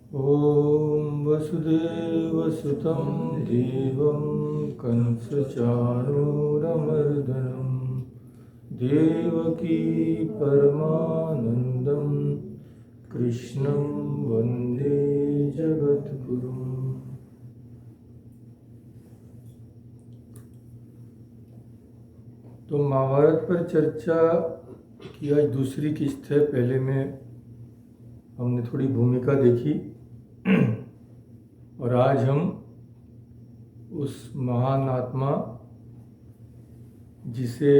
ॐ वसुदेवसुतं देवं कंसचाणूरमर्दनं देवकी परमानन्दं कृष्णं वन्दे जगद्गुरुम्। तो महाभारत पर चर्चा की आज दूसरी किस्त है। पहले में हमने थोड़ी भूमिका देखी और आज हम उस महान आत्मा जिसे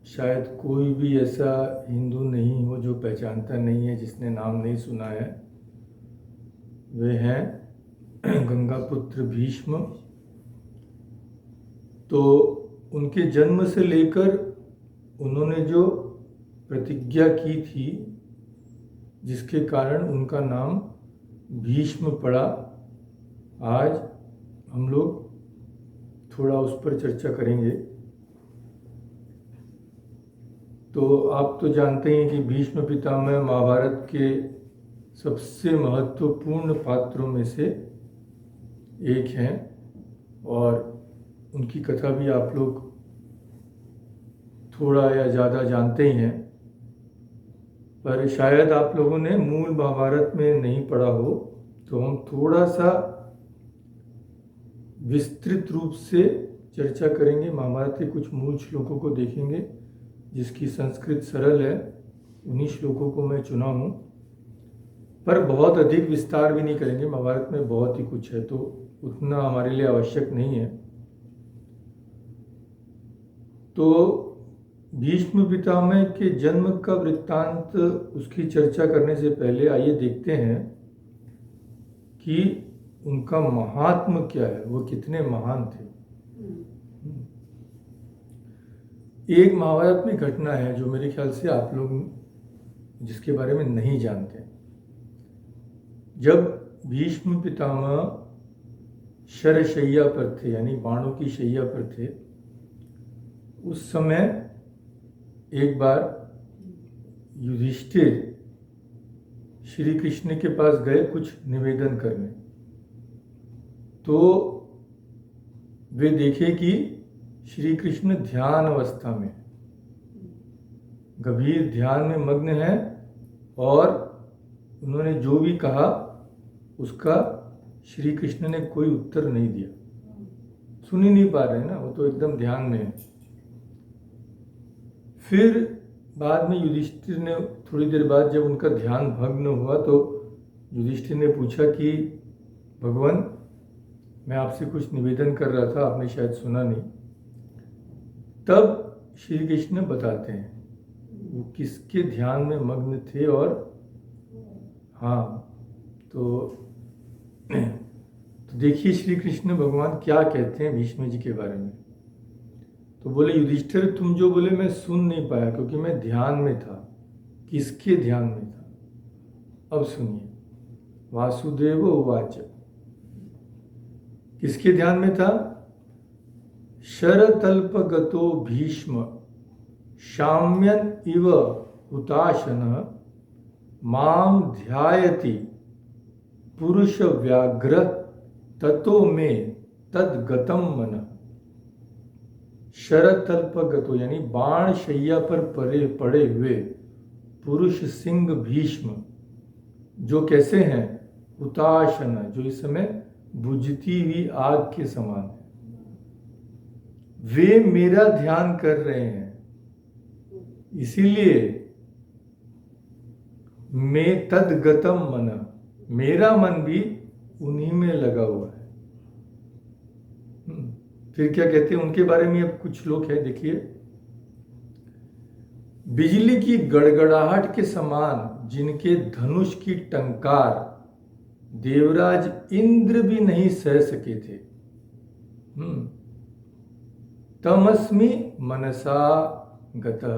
शायद कोई भी ऐसा हिंदू नहीं हो जो पहचानता नहीं है, जिसने नाम नहीं सुना है, वे हैं गंगापुत्र भीष्म। तो उनके जन्म से लेकर उन्होंने जो प्रतिज्ञा की थी, जिसके कारण उनका नाम भीष्म पड़ा, आज हम लोग थोड़ा उस पर चर्चा करेंगे। तो आप तो जानते हैं कि भीष्म पितामह महाभारत के सबसे महत्वपूर्ण पात्रों में से एक हैं और उनकी कथा भी आप लोग थोड़ा या ज़्यादा जानते ही हैं, पर शायद आप लोगों ने मूल महाभारत में नहीं पढ़ा हो, तो हम थोड़ा सा विस्तृत रूप से चर्चा करेंगे। महाभारत के कुछ मूल श्लोकों को देखेंगे, जिसकी संस्कृत सरल है। उन्हीं श्लोकों को मैं चुना हूँ, पर बहुत अधिक विस्तार भी नहीं करेंगे। महाभारत में बहुत ही कुछ है, तो उतना हमारे लिए आवश्यक नहीं है। तो भीष्म पितामह के जन्म का वृत्तांत, उसकी चर्चा करने से पहले आइए देखते हैं कि उनका महात्म क्या है, वो कितने महान थे। एक महाभारत में घटना है जो मेरे ख्याल से आप लोग जिसके बारे में नहीं जानते। जब भीष्म पितामह शरशैया पर थे, यानी बाणों की शैया पर थे, उस समय एक बार युधिष्ठिर श्री कृष्ण के पास गए कुछ निवेदन करने। तो वे देखे कि श्री कृष्ण ध्यान अवस्था में, गंभीर ध्यान में मग्न हैं और उन्होंने जो भी कहा उसका श्री कृष्ण ने कोई उत्तर नहीं दिया। सुन ही नहीं पा रहे हैं ना, वो तो एकदम ध्यान में है। फिर बाद में युधिष्ठिर ने, थोड़ी देर बाद जब उनका ध्यान भग्न हुआ, तो युधिष्ठिर ने पूछा कि भगवान, मैं आपसे कुछ निवेदन कर रहा था, आपने शायद सुना नहीं। तब श्री कृष्ण बताते हैं वो किसके ध्यान में मग्न थे। और हाँ, तो देखिए श्री कृष्ण भगवान क्या कहते हैं भीष्म जी के बारे में। तो बोले, युधिष्ठिर तुम जो बोले मैं सुन नहीं पाया, क्योंकि मैं ध्यान में था। किसके ध्यान में था? अब सुनिए। वासुदेव उवाच, किसके ध्यान में था? शरतल्पगतो भीष्म शाम्यन इव हुताशन माम ध्यायति पुरुष व्याघ्र ततो में तद्गतम मन। शरतल्पगतो यानी बाण शैया पर पड़े हुए पुरुष सिंह भीष्म, जो कैसे हैं? हुताशन, जो इस समय बुझती हुई आग के समान है। वे मेरा ध्यान कर रहे हैं, इसीलिए मैं तद्गतम मन, मेरा मन भी उन्हीं में लगा हुआ है। फिर क्या कहते हैं उनके बारे में? अब कुछ श्लोक है, देखिए। बिजली की गड़गड़ाहट के समान जिनके धनुष की टंकार देवराज इंद्र भी नहीं सह सके थे, तमस्मि मनसा गतः,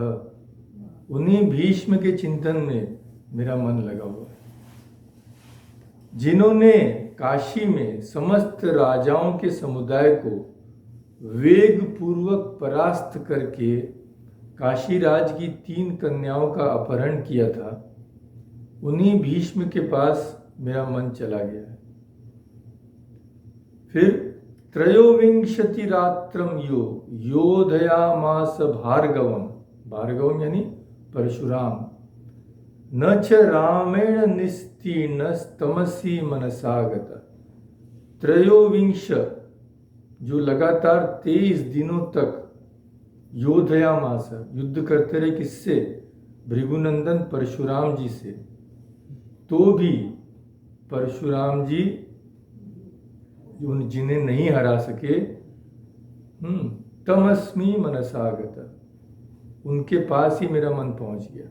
उन्हीं भीष्म के चिंतन में मेरा मन लगा हुआ है। जिन्होंने काशी में समस्त राजाओं के समुदाय को वेग पूर्वक परास्त करके काशीराज की 3 कन्याओं का अपहरण किया था, उन्हीं भीष्म के पास मेरा मन चला गया है। फिर त्रयोविंशति रात्रम योधयामास भार्गवम, भार्गवम यानी परशुराम, न च रामेण निस्तीर्णस्तमसी मनसागत। त्रयोविंश जो लगातार 23 दिनों तक योधयामास युद्ध करते रहे, किससे? भृगुनंदन परशुराम जी से। तो भी परशुराम जी जिन्हें नहीं हरा सके, तमस्मी मनसागत, उनके पास ही मेरा मन पहुंच गया।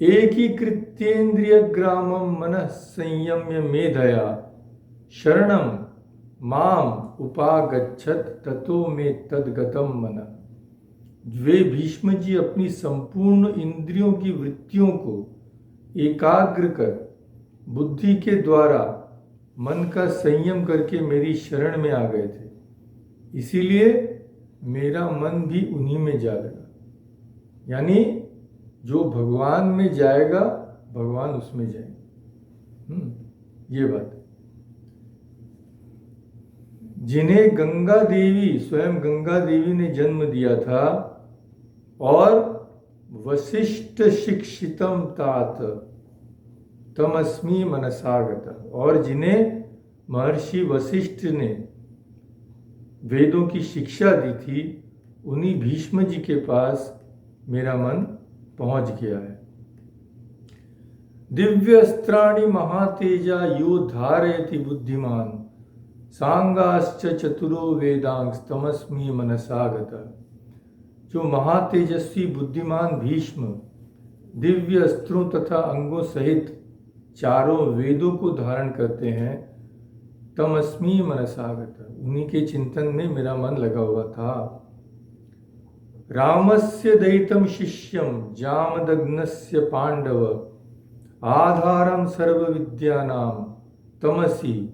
एकीकृत्येन्द्रिय ग्रामम मनः संयम्य मेधया शरणम माम उपागच्छत ततो में तद्गतम मन। वे भीष्म जी अपनी संपूर्ण इंद्रियों की वृत्तियों को एकाग्र कर बुद्धि के द्वारा मन का संयम करके मेरी शरण में आ गए थे, इसीलिए मेरा मन भी उन्हीं में जा लगा। यानी जो भगवान में जाएगा भगवान उसमें जाएंगे। ये बात, जिन्हें गंगा देवी, स्वयं गंगा देवी ने जन्म दिया था, और वशिष्ठ शिक्षितम तात तमस्मी मनसागत, और जिन्हें महर्षि वशिष्ठ ने वेदों की शिक्षा दी थी, उन्हीं भीष्म जी के पास मेरा मन पहुंच गया है। दिव्यस्त्राणि महातेजा यो धारयति बुद्धिमान सांगाश्च चतुरो वेदांग तमस्मी मनसागत। जो महातेजस्वी बुद्धिमान भीष्म दिव्य अस्त्रों तथा अंगों सहित चारों वेदों को धारण करते हैं, तमस्मी मनसागत, उन्हीं के चिंतन में मेरा मन लगा हुआ था। रामस्य दयितं शिष्यं जामदग्नस्य पांडव आधारम सर्व विद्यानां तमसी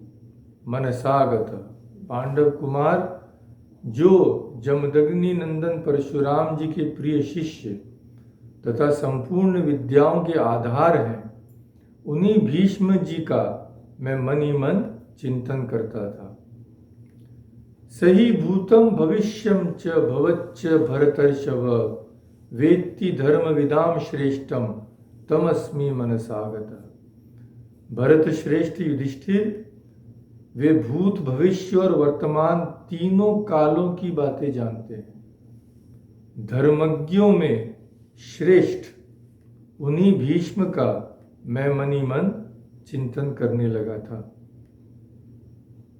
मनसागत। पांडव कुमार जो जमदग्नि नंदन परशुराम जी के प्रिय शिष्य तथा संपूर्ण विद्याओं के आधार हैं, उन्हीं भीष्म जी का मैं मन ही मन चिंतन करता था। सही भूतम भविष्यम च भवच्च भरतर्षभ वेत्ति धर्म विदाम श्रेष्ठम तमस्मी मनसागत। भरत श्रेष्ठ युधिष्ठिर वे भूत भविष्य और वर्तमान तीनों कालों की बातें जानते हैं। धर्मज्ञों में श्रेष्ठ उन्हीं भीष्म का मैं मनी मन चिंतन करने लगा था।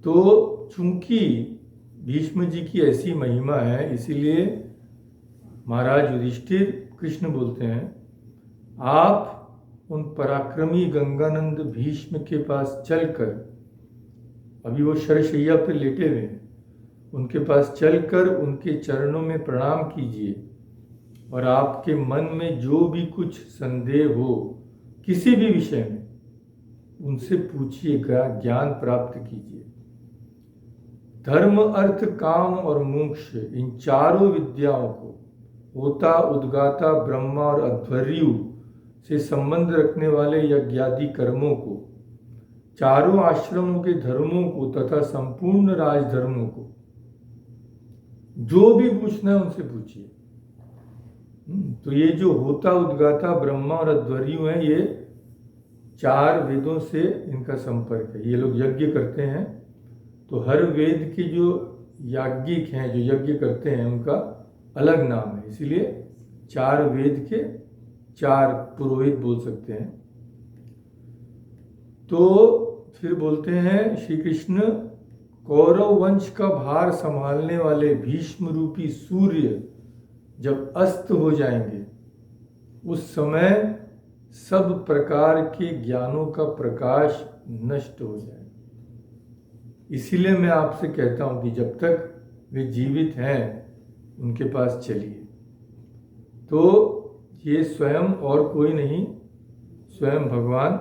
तो चूंकि भीष्म जी की ऐसी महिमा है, इसीलिए महाराज युधिष्ठिर कृष्ण बोलते हैं, आप उन पराक्रमी गंगानंद भीष्म के पास चलकर, अभी वो शरशैया पर लेटे हुए हैं, उनके पास चलकर उनके चरणों में प्रणाम कीजिए और आपके मन में जो भी कुछ संदेह हो किसी भी विषय में, उनसे पूछिएगा, ज्ञान प्राप्त कीजिए। धर्म अर्थ काम और मोक्ष, इन चारों विद्याओं को, होता उद्गाता ब्रह्मा और अध्वर्यु से संबंध रखने वाले यज्ञादि कर्मों को, चारों आश्रमों के धर्मों को तथा संपूर्ण राजधर्मों को, जो भी पूछना है उनसे पूछिए। तो ये जो होता उद्गाता ब्रह्मा और अध्वर्यु हैं, ये चार वेदों से इनका संपर्क है। ये लोग यज्ञ करते हैं, तो हर वेद के जो याज्ञिक हैं, जो यज्ञ करते हैं, उनका अलग नाम है, इसीलिए चार वेद के चार पुरोहित बोल सकते हैं। तो फिर बोलते हैं श्री कृष्ण, कौरव वंश का भार संभालने वाले भीष्म रूपी सूर्य जब अस्त हो जाएंगे, उस समय सब प्रकार के ज्ञानों का प्रकाश नष्ट हो जाएगा। इसीलिए मैं आपसे कहता हूं कि जब तक वे जीवित हैं उनके पास चलिए। तो ये स्वयं और कोई नहीं, स्वयं भगवान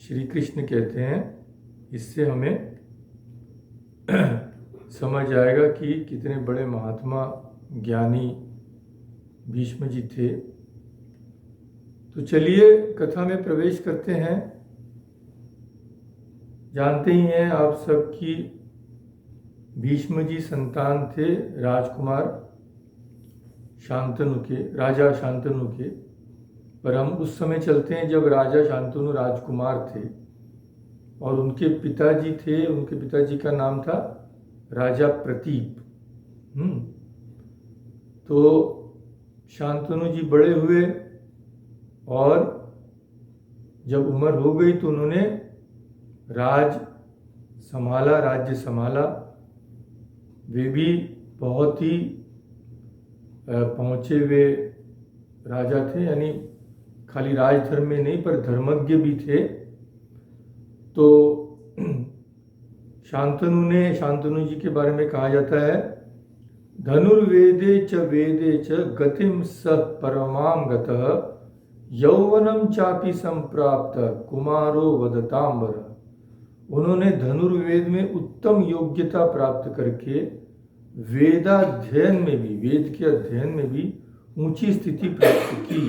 श्री कृष्ण कहते हैं। इससे हमें समझ आएगा कि कितने बड़े महात्मा ज्ञानी भीष्म जी थे। तो चलिए कथा में प्रवेश करते हैं। जानते ही हैं आप सब कि भीष्म जी संतान थे राजकुमार शांतनु के, राजा शांतनु के। पर हम उस समय चलते हैं जब राजा शांतनु राजकुमार थे और उनके पिताजी थे, उनके पिताजी का नाम था राजा प्रतीप। तो शांतनु जी बड़े हुए और जब उम्र हो गई तो उन्होंने राज्य संभाला। वे भी बहुत ही पहुँचे हुए राजा थे, यानी खाली राजधर्म में नहीं पर धर्मज्ञ भी थे। तो शांतनु जी के बारे में कहा जाता है, धनुर्वेदे च वेदे च गतिम सह परमाम गतः यौवनम चापि संप्राप्त कुमारो वदतांबर। उन्होंने धनुर्वेद में उत्तम योग्यता प्राप्त करके वेद के अध्ययन में भी ऊंची स्थिति प्राप्त की।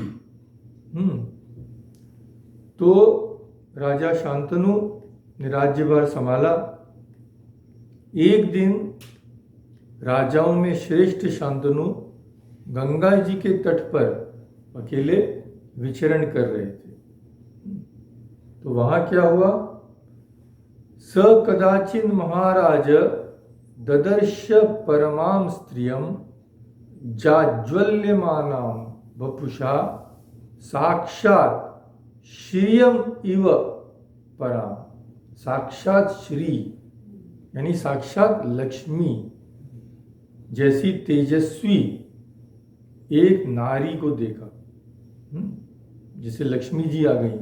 तो राजा शांतनु ने राज्यभार संभाला। एक दिन राजाओं में श्रेष्ठ शांतनु गंगा जी के तट पर अकेले विचरण कर रहे थे। तो वहां क्या हुआ, स कदाचिन महाराज ददर्श परमाम स्त्रियम जाज्वल्यमानाम वपुषा साक्षात श्रियम इव परा। साक्षात श्री यानी साक्षात लक्ष्मी जैसी तेजस्वी एक नारी को देखा, जिसे लक्ष्मी जी आ गई।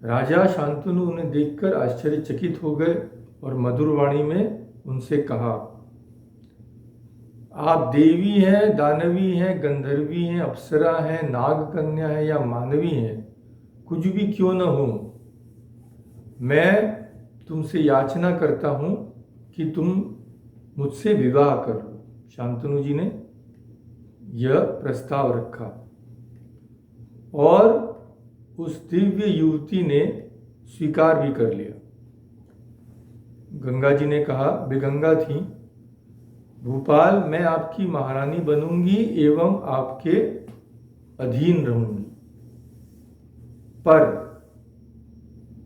राजा शांतनु उन्हें देखकर आश्चर्यचकित हो गए और मधुर वाणी में उनसे कहा, आप देवी हैं, दानवी हैं, गंधर्वी हैं, अप्सरा हैं, नाग कन्या हैं या मानवी हैं, कुछ भी क्यों न हो, मैं तुमसे याचना करता हूं कि तुम मुझसे विवाह कर लो। शांतनु जी ने यह प्रस्ताव रखा और उस दिव्य युवती ने स्वीकार भी कर लिया। गंगा जी ने कहा, वे गंगा थी, भूपाल मैं आपकी महारानी बनूंगी एवं आपके अधीन रहूंगी, पर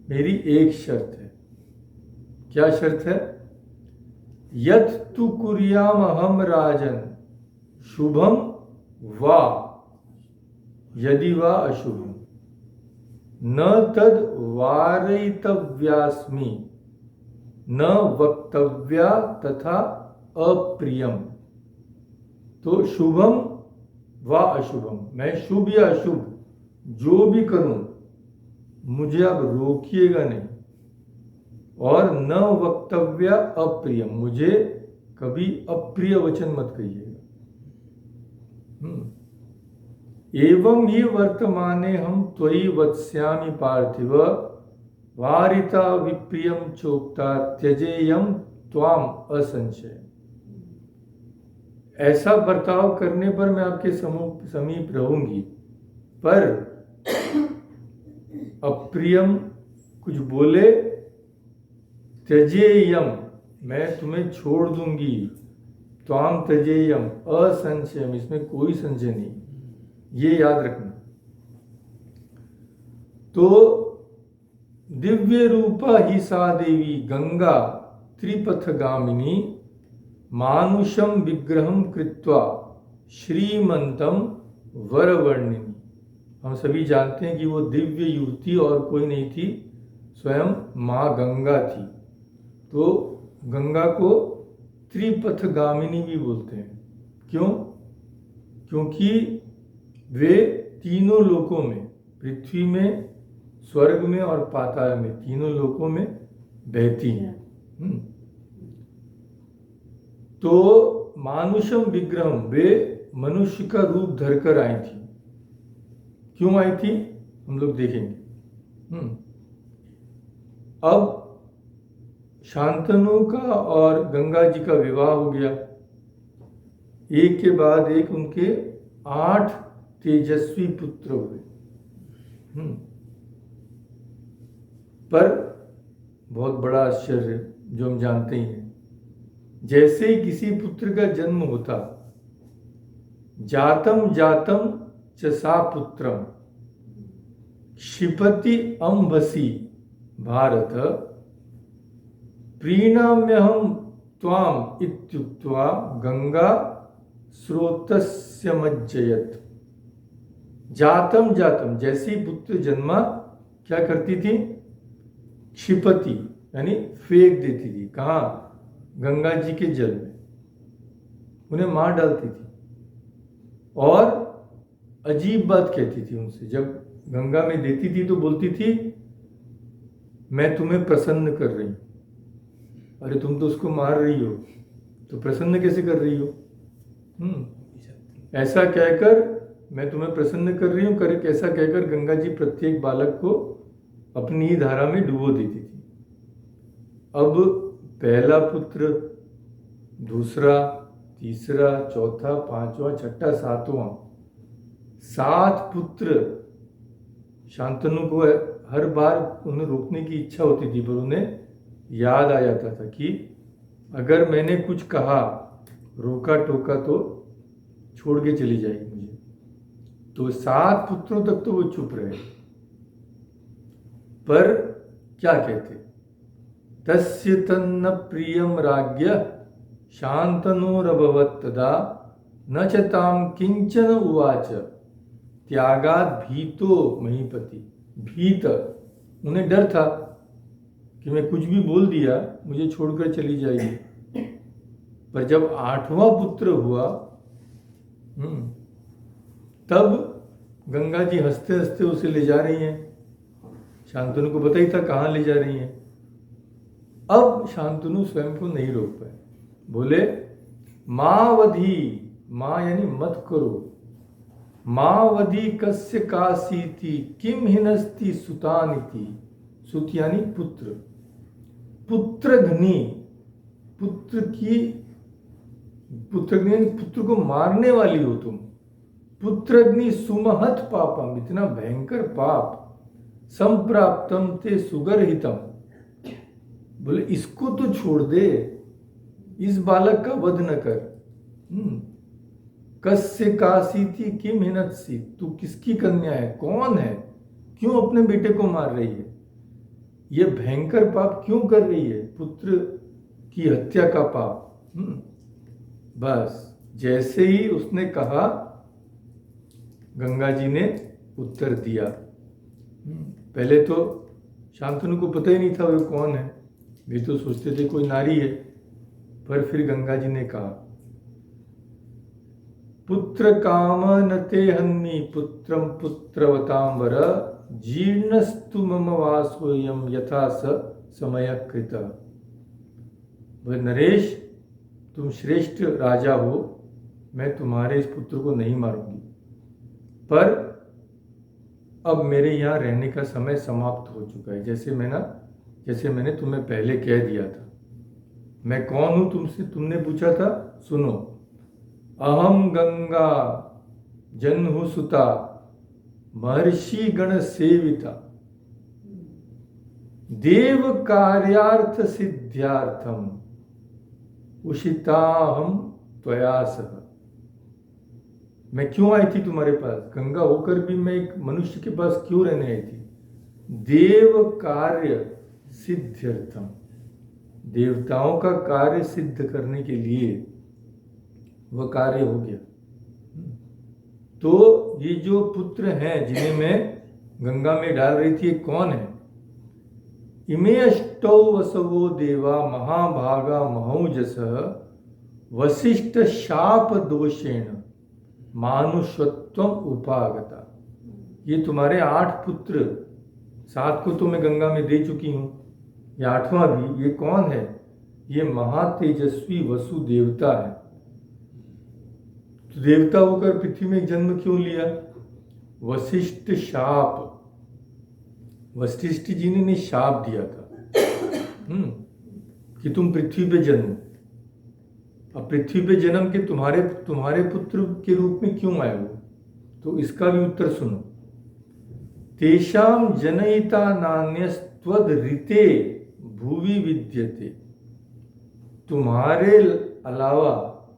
मेरी एक शर्त है। क्या शर्त है? यत् तु कुर्याम अहम राजन शुभम वा यदि वा अशुभम न तद वारयितव्यास्मि न वक्तव्या तथा अप्रियम। तो शुभम व अशुभम, मैं शुभ या अशुभ जो भी करूं मुझे अब रोकिएगा नहीं, और न वक्तव्य अप्रियम, मुझे कभी अप्रिय वचन मत कहिएगा। एवं ही वर्तमाने हम त्वयि वत्स्यामि पार्थिव वारिता विप्रियम चोक्ता त्यजेयम त्वाम असंशय। ऐसा बर्ताव करने पर मैं आपके समीप रहूंगी, पर अप्रियम कुछ बोले, त्यजेयम मैं तुम्हें छोड़ दूंगी, त्वाम त्यजेयम असंशयम इसमें कोई संशय नहीं, ये याद रखना। तो दिव्य रूपा ही सा देवी गंगा त्रिपथगामिनी मानुषम विग्रहम कृत्वा श्रीमंतम वरवर्णिनी। हम सभी जानते हैं कि वो दिव्य युवती और कोई नहीं थी, स्वयं माँ गंगा थी। तो गंगा को त्रिपथगामिनी भी बोलते हैं। क्यों? क्योंकि वे तीनों लोकों में, पृथ्वी में, स्वर्ग में और पाताल में, तीनों लोकों में बहती हैं। तो मानुषम विग्रहम, वे मनुष्य का रूप धरकर आई थी। क्यों आई थी हम लोग देखेंगे। अब शांतनु का और गंगा जी का विवाह हो गया, एक के बाद एक उनके 8 तेजस्वी पुत्र हुए। पर बहुत बड़ा आश्चर्य जो हम जानते ही हैं। जैसे ही किसी पुत्र का जन्म होता, जातम जातम च सा पुत्रम क्षिपति अंबसी भारत प्रीणाम्यहम त्वाम इत्युक्त्वा गंगा स्रोतस्य मज्जयत। जातम जातम, जैसे ही पुत्र जन्मा क्या करती थी? क्षिपति यानी फेंक देती थी। कहाँ? गंगा जी के जल में, उन्हें मार डालती थी। और अजीब बात कहती थी उनसे, जब गंगा में देती थी तो बोलती थी मैं तुम्हें प्रसन्न कर रही हूं। अरे तुम तो उसको मार रही हो, तो प्रसन्न कैसे कर रही हो? ऐसा कहकर मैं तुम्हें प्रसन्न कर रही हूं, कर ऐसा कहकर गंगा जी प्रत्येक बालक को अपनी ही धारा में डुबो देती थी। अब पहला पुत्र, दूसरा, तीसरा, चौथा, पांचवा, छठा, सातवां, 7 पुत्र। शांतनु को हर बार उन्हें रोकने की इच्छा होती थी, पर उन्हें याद आ जाता था कि अगर मैंने कुछ कहा, रोका टोका तो छोड़ के चली जाएगी मुझे। तो 7 पुत्रों तक तो वो चुप रहे। पर क्या कहते? तस्य तन्न प्रियम राज्ञ शांतनुरभवत् तदा न च ताम किंचन उवाच त्यागात् भीतो महीपति। भीत, उन्हें डर था कि मैं कुछ भी बोल दिया मुझे छोड़कर चली जाएगी। पर जब 8वां पुत्र हुआ, तब गंगा जी हंसते हंसते उसे ले जा रही हैं। शांतनु को पता ही था कहाँ ले जा रही हैं। अब शांतनु स्वयं को नहीं रोक पाए, बोले मावधि, माँ यानी मत करो, मावधि कस्य कासीति किम हिनस्ति सुतानिति। सुत यानी पुत्र, पुत्रघ्नी, पुत्र को मारने वाली हो तुम। पुत्रग्नि सुमहत पापम, इतना भयंकर पाप। संप्राप्तम ते सुगरहितम, बोले इसको तो छोड़ दे, इस बालक का वध न कर। कस्य कासीति किम हिनत्सी, तू किसकी कन्या है, कौन है, क्यों अपने बेटे को मार रही है, ये भयंकर पाप क्यों कर रही है, पुत्र की हत्या का पाप। बस जैसे ही उसने कहा, गंगा जी ने उत्तर दिया। पहले तो शांतनु को पता ही नहीं था वो कौन है, वे तो सोचते थे कोई नारी है। पर फिर गंगा जी ने कहा पुत्र काम न ते हन्मी पुत्रम पुत्रवताम वर जीर्णस्तु मम वासोयम यथा स समय कृत। वह नरेश, तुम श्रेष्ठ राजा हो, मैं तुम्हारे इस पुत्र को नहीं मारूंगी, पर अब मेरे यहाँ रहने का समय समाप्त हो चुका है। जैसे मैंने तुम्हें पहले कह दिया था। मैं कौन हूं तुमसे, तुमने पूछा था, सुनो। अहम गंगा जन्हु सुता महर्षि गण सेविता देव कार्यार्थ सिद्ध्यार्थम उषिताहम त्वया सह। मैं क्यों आई थी तुम्हारे पास? गंगा होकर भी मैं एक मनुष्य के पास क्यों रहने आई थी? देव कार्य सिद्ध्यर्थम, देवताओं का कार्य सिद्ध करने के लिए वह कार्य हो गया। तो ये जो पुत्र हैं जिन्हें मैं गंगा में डाल रही थी, कौन है? इमे अष्टौ वसवो देवा महाभागा महौजस वशिष्ठ शाप दोषेण मानुषत्वम उपागता। ये तुम्हारे 8 पुत्र, 7 को तो मैं गंगा में दे चुकी हूं, ये 8वां भी। ये कौन है? ये महातेजस्वी वसु देवता है। तो देवता होकर पृथ्वी में जन्म क्यों लिया? वशिष्ठ शाप, वशिष्ठ जी ने शाप दिया था कि तुम पृथ्वी पे जन्मो। अब पृथ्वी पे जन्म के तुम्हारे पुत्र के रूप में क्यों आए हो? तो इसका भी उत्तर सुनो। तेषाम जनयिता नान्यस्त्वद ऋते भुवि विद्यते, तुम्हारे अलावा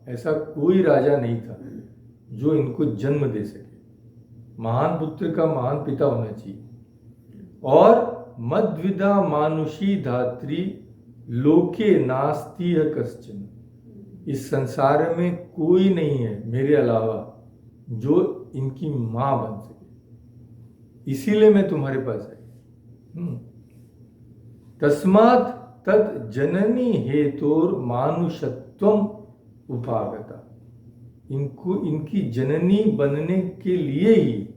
ऐसा कोई राजा नहीं था जो इनको जन्म दे सके। महान पुत्र का महान पिता होना चाहिए। और मद्विदा मानुषी धात्री लोके नास्ति है कश्चन, इस संसार में कोई नहीं है मेरे अलावा जो इनकी मां बन सके, इसीलिए मैं तुम्हारे पास आई। तस्मात् तत् जननी हेतोर मानुषत्वम उपागता, इनको इनकी जननी बनने के लिए ही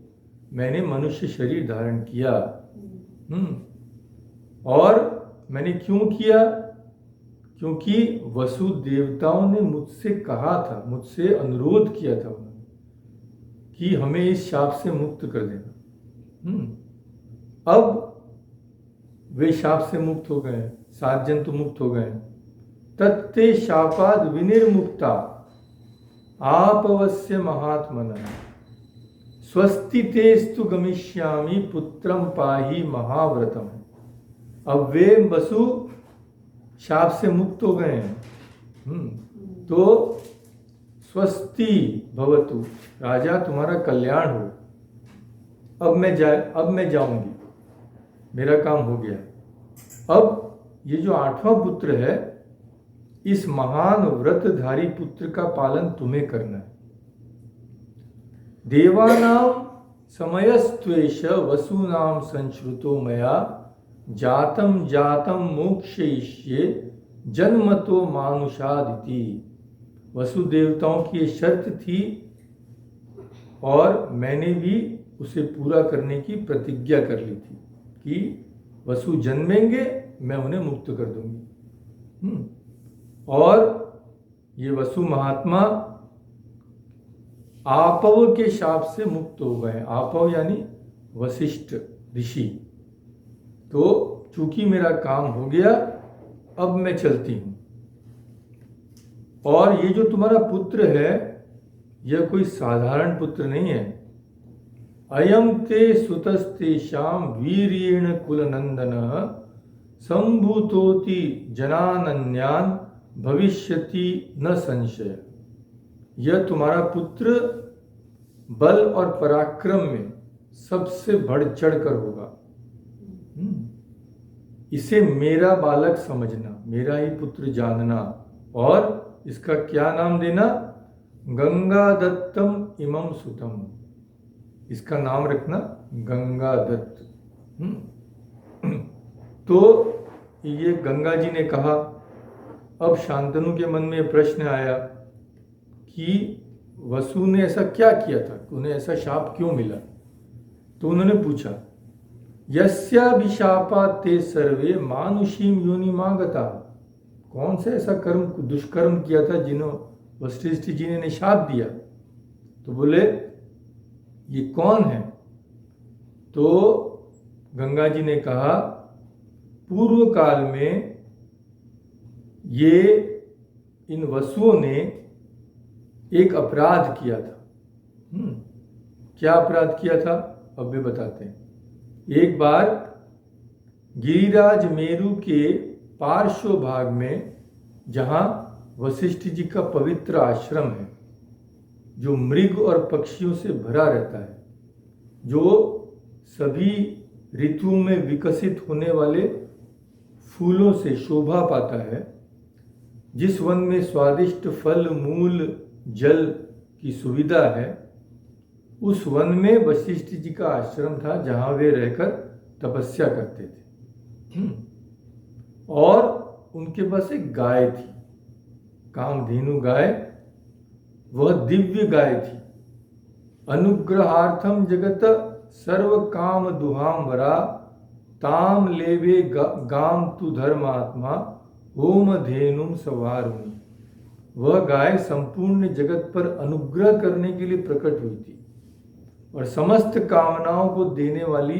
मैंने मनुष्य शरीर धारण किया। और मैंने क्यों किया? क्योंकि वसु देवताओं ने मुझसे कहा था, मुझसे अनुरोध किया था उन्होंने कि हमें इस शाप से मुक्त कर देना। अब वे शाप से मुक्त हो गए, 7 जन तो मुक्त हो गए। तत्ते शापाद विनिर्मुक्ता आपवस्य महात्मनः स्वस्ति तेस्तु गमिष्यामि पुत्रम पाहि महाव्रतम। अब वे वसु शाप से मुक्त हो गए हैं, तो स्वस्ति भवतु, राजा तुम्हारा कल्याण हो। अब मैं जाऊंगी, मेरा काम हो गया। अब ये जो 8वां पुत्र है, इस महान व्रतधारी पुत्र का पालन तुम्हें करना है। देवानां समयस्त्वेष वसूनां संश्रुतो मया जातम जातम मोक्षयिष्ये जन्मतो मानुषादिति। वसु देवताओं की ये शर्त थी और मैंने भी उसे पूरा करने की प्रतिज्ञा कर ली थी कि वसु जन्मेंगे मैं उन्हें मुक्त कर दूंगी। और ये वसु महात्मा आपव के शाप से मुक्त हो गए। आपव यानी वशिष्ठ ऋषि। तो चूंकि मेरा काम हो गया, अब मैं चलती हूं। और ये जो तुम्हारा पुत्र है, यह कोई साधारण पुत्र नहीं है। अयम ते सुतस्तेषां वीर्येण कुलनंदनः संभूतोति जनानन्यान् भविष्यति न संशय। यह तुम्हारा पुत्र बल और पराक्रम में सबसे बढ़ चढ़ कर होगा। इसे मेरा बालक समझना, मेरा ही पुत्र जानना, और इसका क्या नाम देना? गंगादत्तम इमं सुतम। इसका नाम रखना गंगादत्त। तो ये गंगा जी ने कहा। अब शांतनु के मन में प्रश्न आया कि वसु ने ऐसा क्या किया था, उन्हें ऐसा शाप क्यों मिला? तो उन्होंने पूछा, यस्याभिशापात् ते सर्वे मानुषीम योनिमागता। कौन सा ऐसा कर्म, दुष्कर्म किया था जिन्हों वशिष्ठ जी ने शाप दिया? तो बोले ये कौन है? तो गंगा जी ने कहा, पूर्व काल में ये इन वसुओं ने एक अपराध किया था। क्या अपराध किया था? अब भी बताते हैं। एक बार गिरिराज मेरु के पार्श्व भाग में, जहां वशिष्ठ जी का पवित्र आश्रम है, जो मृग और पक्षियों से भरा रहता है, जो सभी ऋतुओं में विकसित होने वाले फूलों से शोभा पाता है, जिस वन में स्वादिष्ट फल, मूल, जल की सुविधा है, उस वन में वशिष्ठ जी का आश्रम था, जहां वे रहकर तपस्या करते थे। और उनके पास एक गाय थी, कामधेनु गाय। वह दिव्य गाय थी। अनुग्रहार्थम जगत सर्व काम दुहांबरा ताम लेवे गाम तु धर्मात्मा ओम धेनुम सवारुणी। वह गाय संपूर्ण जगत पर अनुग्रह करने के लिए प्रकट हुई थी और समस्त कामनाओं को देने वाली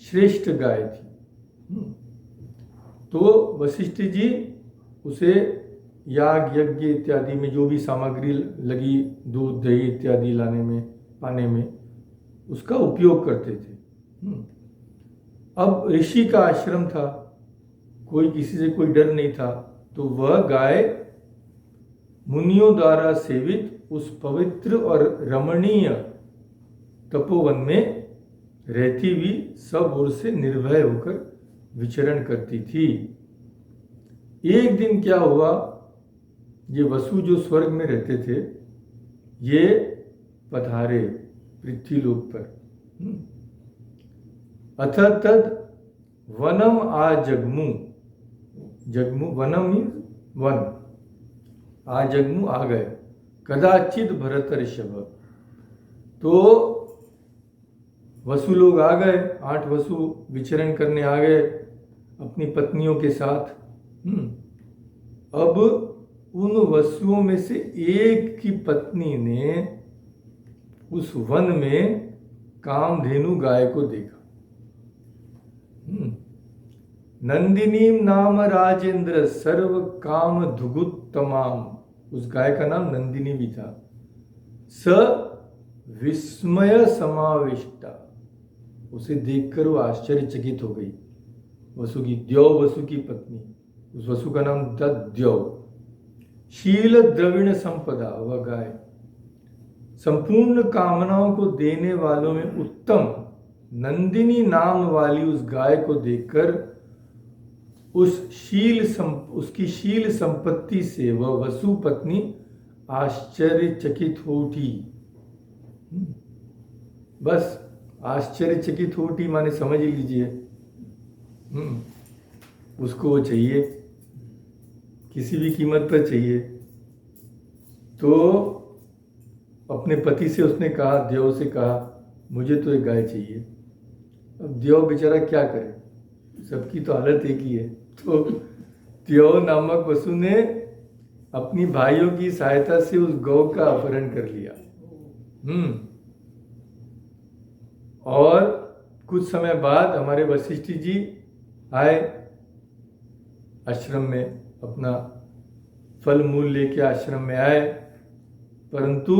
श्रेष्ठ गाय थी। तो वशिष्ठ जी उसे याग यज्ञ इत्यादि में जो भी सामग्री लगी, दूध दही इत्यादि लाने में, पाने में, उसका उपयोग करते थे। अब ऋषि का आश्रम था, कोई किसी से कोई डर नहीं था, तो वह गाय मुनियों द्वारा सेवित उस पवित्र और रमणीय तपोवन में रहती हुई सब ओर से निर्भय होकर विचरण करती थी। एक दिन क्या हुआ, ये वसु जो स्वर्ग में रहते थे, ये पधारे पृथ्वीलोक पर। अथ तद वनम आ जगमु, जगमु वनम मीन्स वन, आ जगमु आ गए, कदाचित भरत ऋषभ। तो वसु लोग आ गए, 8 वसु विचरण करने आ गए अपनी पत्नियों के साथ। अब उन वसुओं में से एक की पत्नी ने उस वन में कामधेनु गाय को देखा। नंदिनीम नाम राजेंद्र सर्व काम धुगुत्तमाम, उस गाय का नाम नंदिनी भी था। स विस्मय समाविष्टा, उसे देखकर वो आश्चर्यचकित हो गई। वसु की, द्यौ वसु की पत्नी, उस वसु का नाम था द्यौ। शील द्रविण संपदा, वह गाय संपूर्ण कामनाओं को देने वालों में उत्तम नंदिनी नाम वाली उस गाय को देखकर उसकी शील संपत्ति से वह वसु पत्नी आश्चर्यचकित हो उठी। बस आश्चर्यचकित हो उठी माने समझ ही लीजिए, उसको वो चाहिए, किसी भी कीमत पर चाहिए। तो अपने पति से उसने कहा, देव से कहा, मुझे तो एक गाय चाहिए। अब देव बेचारा क्या करे, सबकी तो हालत एक ही है। तो देव नामक वसु ने अपनी भाइयों की सहायता से उस गौ का अपहरण कर लिया। और कुछ समय बाद हमारे वशिष्ठ जी आए आश्रम में, अपना फल मूल लेके आश्रम में आए, परंतु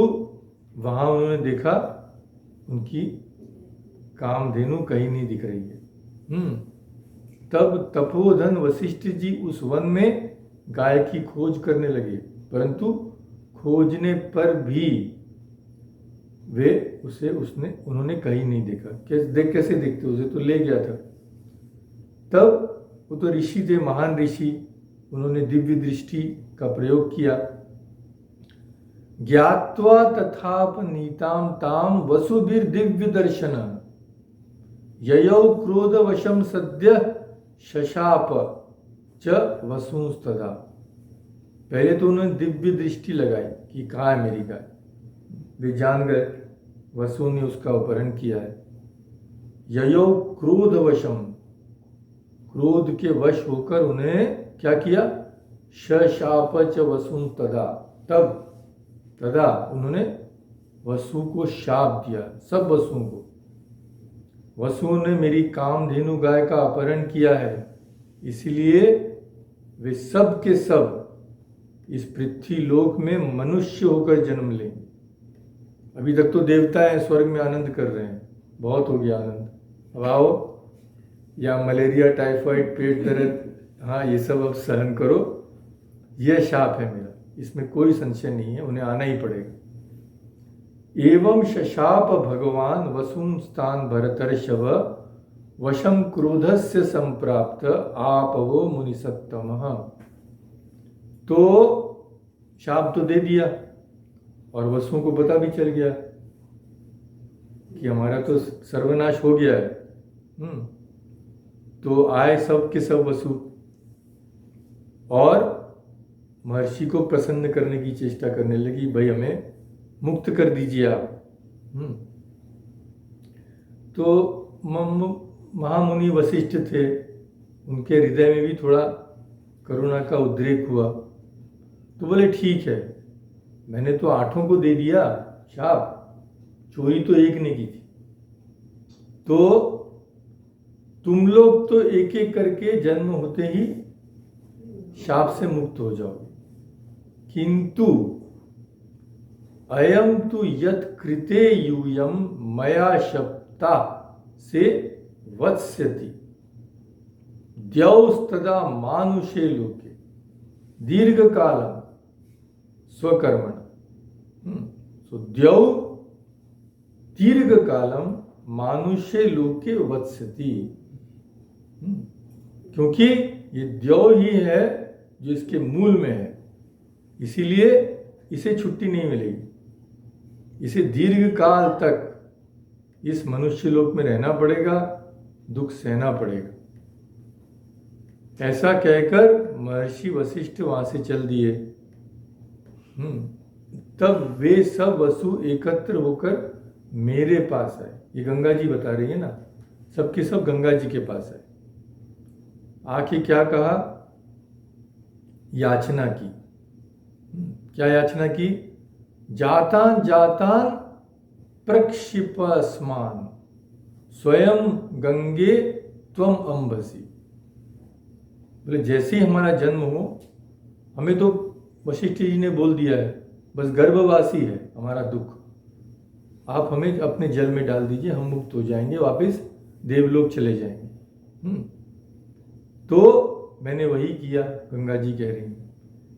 वहां उन्होंने देखा उनकी कामधेनु कहीं नहीं दिख रही है। तब तपोधन वशिष्ठ जी उस वन में गाय की खोज करने लगे, परंतु खोजने पर भी उन्होंने कहीं नहीं देखा। कैसे देखते, उसे तो ले गया था। तब वो तो ऋषि थे, महान ऋषि, उन्होंने दिव्य दृष्टि का प्रयोग किया। ज्ञात्वा तथाप नीताम ताम वसुभिर दिव्य दर्शन ययौ क्रोध वशम सद्य शशाप च वसुस्तदा। पहले तो उन्होंने दिव्य दृष्टि लगाई कि कहाँ है मेरी गाय। वे जान गए वसु ने उसका अपहरण किया है। ययौ क्रोध वशम, क्रोध के वश होकर उन्हें क्या किया, शशाप च वसुस्तदा, तदा उन्होंने वसु को शाप दिया, सब वसुओं को। वसुओं ने मेरी कामधेनु गाय का अपहरण किया है, इसलिए वे सब के सब इस पृथ्वी लोक में मनुष्य होकर जन्म लेंगे। अभी तक तो देवता हैं, स्वर्ग में आनंद कर रहे हैं, बहुत हो गया आनंद। अब आओ, या मलेरिया, टाइफाइड, पेट दर्द, हाँ ये सब अब सहन करो। यह शाप है मेरा, इसमें कोई संशय नहीं है, उन्हें आना ही पड़ेगा। एवं शशाप भगवान वसुं स्थान भरतर्षभ वशम क्रोधस्य संप्राप्त आपवो मुनिसत्तमः। तो शाप तो दे दिया और वसुओं को पता भी चल गया कि हमारा तो सर्वनाश हो गया है। तो आए सब के सब वसु और महर्षि को प्रसन्न करने की चेष्टा करने लगी, भाई हमें मुक्त कर दीजिए आप। तो महामुनि वशिष्ठ थे, उनके हृदय में भी थोड़ा करुणा का उद्रेक हुआ। तो बोले ठीक है, मैंने तो 8 को दे दिया शाप, चोरी तो एक ने की थी, तो तुम लोग तो एक एक करके जन्म होते ही शाप से मुक्त हो जाओगे, किंतु अयम तु यत् कृते यूयम मया शप्ता से वत्स्यति द्यौस्तदा मानुषे लोके दीर्घ कालम स्वकर्मण। सो द्यौ दीर्घ कालम मानुष्य लोके वत्सति। क्योंकि ये द्यौ ही है जो इसके मूल में है, इसीलिए इसे छुट्टी नहीं मिलेगी। इसे दीर्घ काल तक इस मनुष्य लोक में रहना पड़ेगा, दुख सहना पड़ेगा। ऐसा कहकर महर्षि वशिष्ठ वहां से चल दिए। तब वे सब वसु एकत्र होकर मेरे पास आए। ये गंगा जी बता रही है ना, सबके सब गंगा जी के पास आए। आके क्या कहा? याचना की। क्या याचना की? जातान जातान प्रक्षिपस्मान स्वयं गंगे त्वम अंबसी। बोले जैसे ही हमारा जन्म हो, हमें तो वशिष्ठ जी ने बोल दिया है, बस गर्भवासी है हमारा दुख, आप हमें अपने जल में डाल दीजिए, हम मुक्त हो जाएंगे, वापस देवलोक चले जाएंगे। तो मैंने वही किया, गंगा जी कह रही हैं।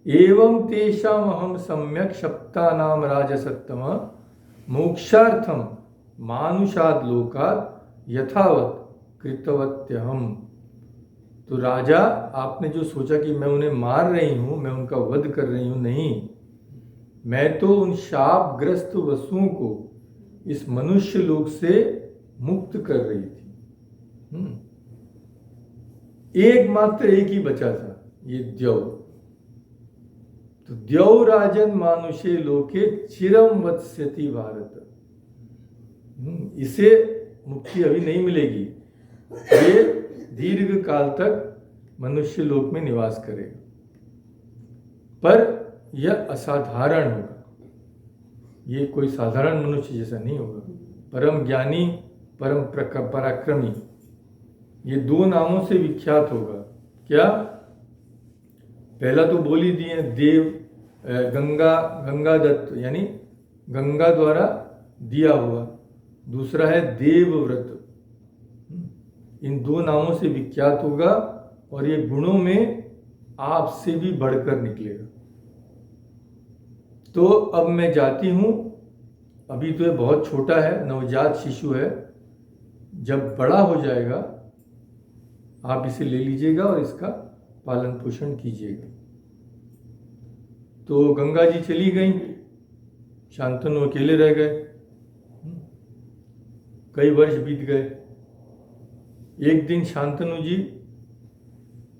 एवं तेषाम अहम सम्यक शप्ता नाम राजसत्तम मोक्षार्थम मानुषाद लोकात यथावत कृतवत्यहम। तो राजा, आपने जो सोचा कि मैं उन्हें मार रही हूं, मैं उनका वध कर रही हूं, नहीं, मैं तो उन शापग्रस्त वसुओं को इस मनुष्य लोक से मुक्त कर रही थी। एकमात्र एक ही बचा था, ये द्यौ। तो द्यौ राजन मानुषे लोके चिरम वत्स्यति भारत। इसे मुक्ति अभी नहीं मिलेगी, ये दीर्घ काल तक मनुष्य लोक में निवास करेगा, पर यह असाधारण होगा। ये कोई साधारण मनुष्य जैसा नहीं होगा। परम ज्ञानी, परम पराक्रमी, ये दो नामों से विख्यात होगा। क्या? पहला तो बोल ही दिए, देव गंगा दत्त, यानी गंगा द्वारा दिया हुआ। दूसरा है देवव्रत। इन दो नामों से विख्यात होगा, और ये गुणों में आपसे भी बढ़कर निकलेगा। तो अब मैं जाती हूं, अभी तो ये बहुत छोटा है, नवजात शिशु है, जब बड़ा हो जाएगा आप इसे ले लीजिएगा और इसका पालन पोषण कीजिएगा। तो गंगा जी चली गई, शांतनु अकेले रह गए। कई वर्ष बीत गए। एक दिन शांतनु जी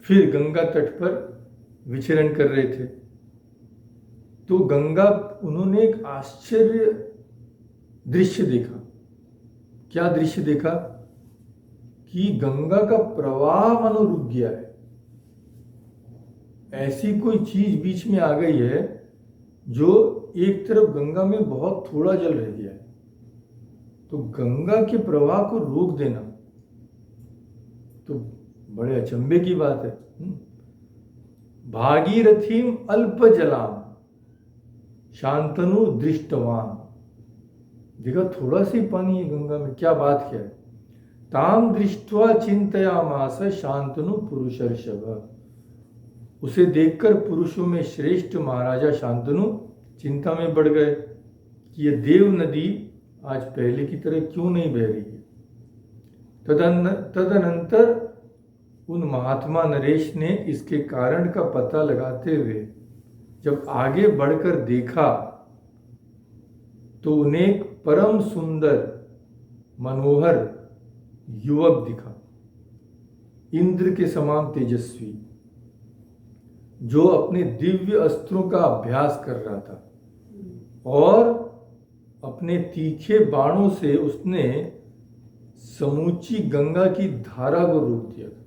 फिर गंगा तट पर विचरण कर रहे थे, तो उन्होंने एक आश्चर्य दृश्य देखा। क्या दृश्य देखा? कि गंगा का प्रवाह मानो रुक गया है। ऐसी कोई चीज बीच में आ गई है जो एक तरफ गंगा में बहुत थोड़ा जल रह गया है। तो गंगा के प्रवाह को रोक देना तो बड़े अचंभे की बात है। भागीरथीम अल्प जलाम शांतनु दृष्टवान। देखा थोड़ा सी पानी है गंगा में, क्या बात क्या है। ताम दृष्टवा चिंतयामास शांतनु पुरुषर्षभ। उसे देखकर पुरुषों में श्रेष्ठ महाराजा शांतनु चिंता में पड़ गए कि यह देव नदी आज पहले की तरह क्यों नहीं बह रही है। तदनंतर उन महात्मा नरेश ने इसके कारण का पता लगाते हुए जब आगे बढ़कर देखा तो उन्हें एक परम सुंदर मनोहर युवक दिखा, इंद्र के समान तेजस्वी, जो अपने दिव्य अस्त्रों का अभ्यास कर रहा था और अपने तीखे बाणों से उसने समूची गंगा की धारा को रोक दिया था,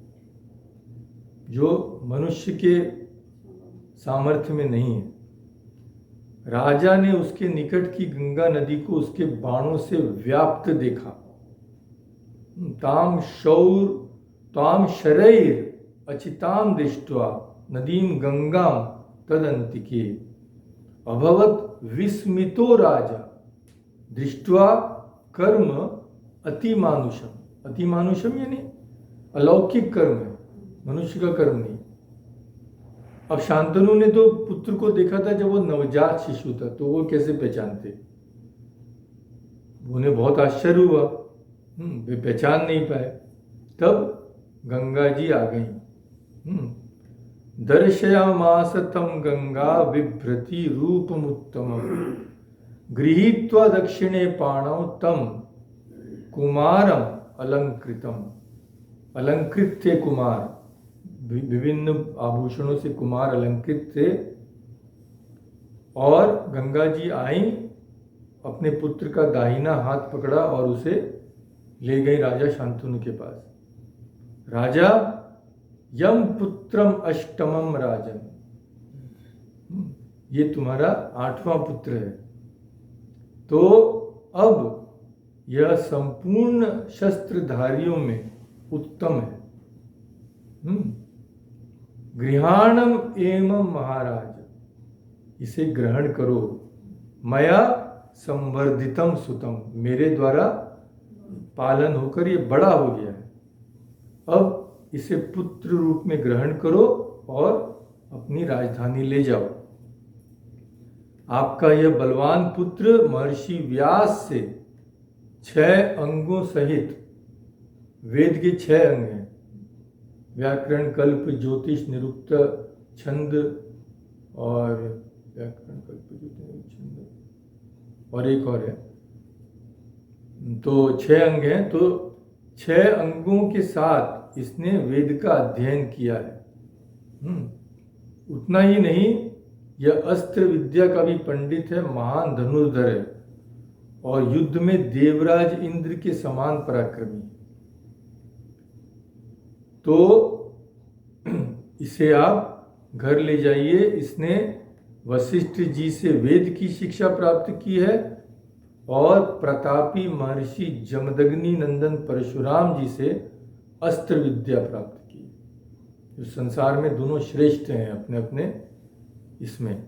जो मनुष्य के सामर्थ्य में नहीं है। राजा ने उसके निकट की गंगा नदी को उसके बाणों से व्याप्त देखा। ताम शरैर अचिताम दृष्ट्वा नदीम गंगाम तदंतिके अभवत विस्मितो राजा दृष्ट्वा कर्म अतिमानुषम। अतिमानुषम यानी अलौकिक कर्म है, मनुष्य का कर्म नहीं। अब शांतनु ने तो पुत्र को देखा था जब वो नवजात शिशु था, तो वो कैसे पहचानते? उन्हें बहुत आश्चर्य हुआ, वे पहचान नहीं पाए। तब गंगा जी आ गई। दर्शयामास तम गंगा बिभ्रति रूपमुत्तमम् गृहीत्वा दक्षिणे पाणौ तम कुमारम अलंकृतम। अलंकृत थे कुमार, विभिन्न आभूषणों से कुमार अलंकृत थे। और गंगा जी आई, अपने पुत्र का दाहिना हाथ पकड़ा और उसे ले गई राजा शांतनु के पास। राजा, यम पुत्रम अष्टमम राजन, ये तुम्हारा 8वां पुत्र है। तो अब यह संपूर्ण शस्त्रधारियों में उत्तम है। गृहाणम एवं महाराज, इसे ग्रहण करो। मया संवर्धितम सुतम, मेरे द्वारा पालन होकर ये बड़ा हो गया है। अब इसे पुत्र रूप में ग्रहण करो और अपनी राजधानी ले जाओ। आपका यह बलवान पुत्र महर्षि व्यास से 6 अंगों सहित, वेद के 6 अंग हैं, व्याकरण, कल्प, ज्योतिष, निरुक्त, छंद और व्याकरण, कल्प, ज्योतिष, छंद और एक और है, तो 6 अंग हैं। तो 6 अंगों के साथ इसने वेद का अध्ययन किया है। उतना ही नहीं, यह अस्त्र विद्या का भी पंडित है, महान धनुर्धर है और युद्ध में देवराज इंद्र के समान पराक्रमी। तो इसे आप घर ले जाइए। इसने वशिष्ठ जी से वेद की शिक्षा प्राप्त की है और प्रतापी महर्षि जमदग्नि नंदन परशुराम जी से अस्त्र विद्या प्राप्त की। जो संसार में दोनों श्रेष्ठ हैं अपने अपने इसमें।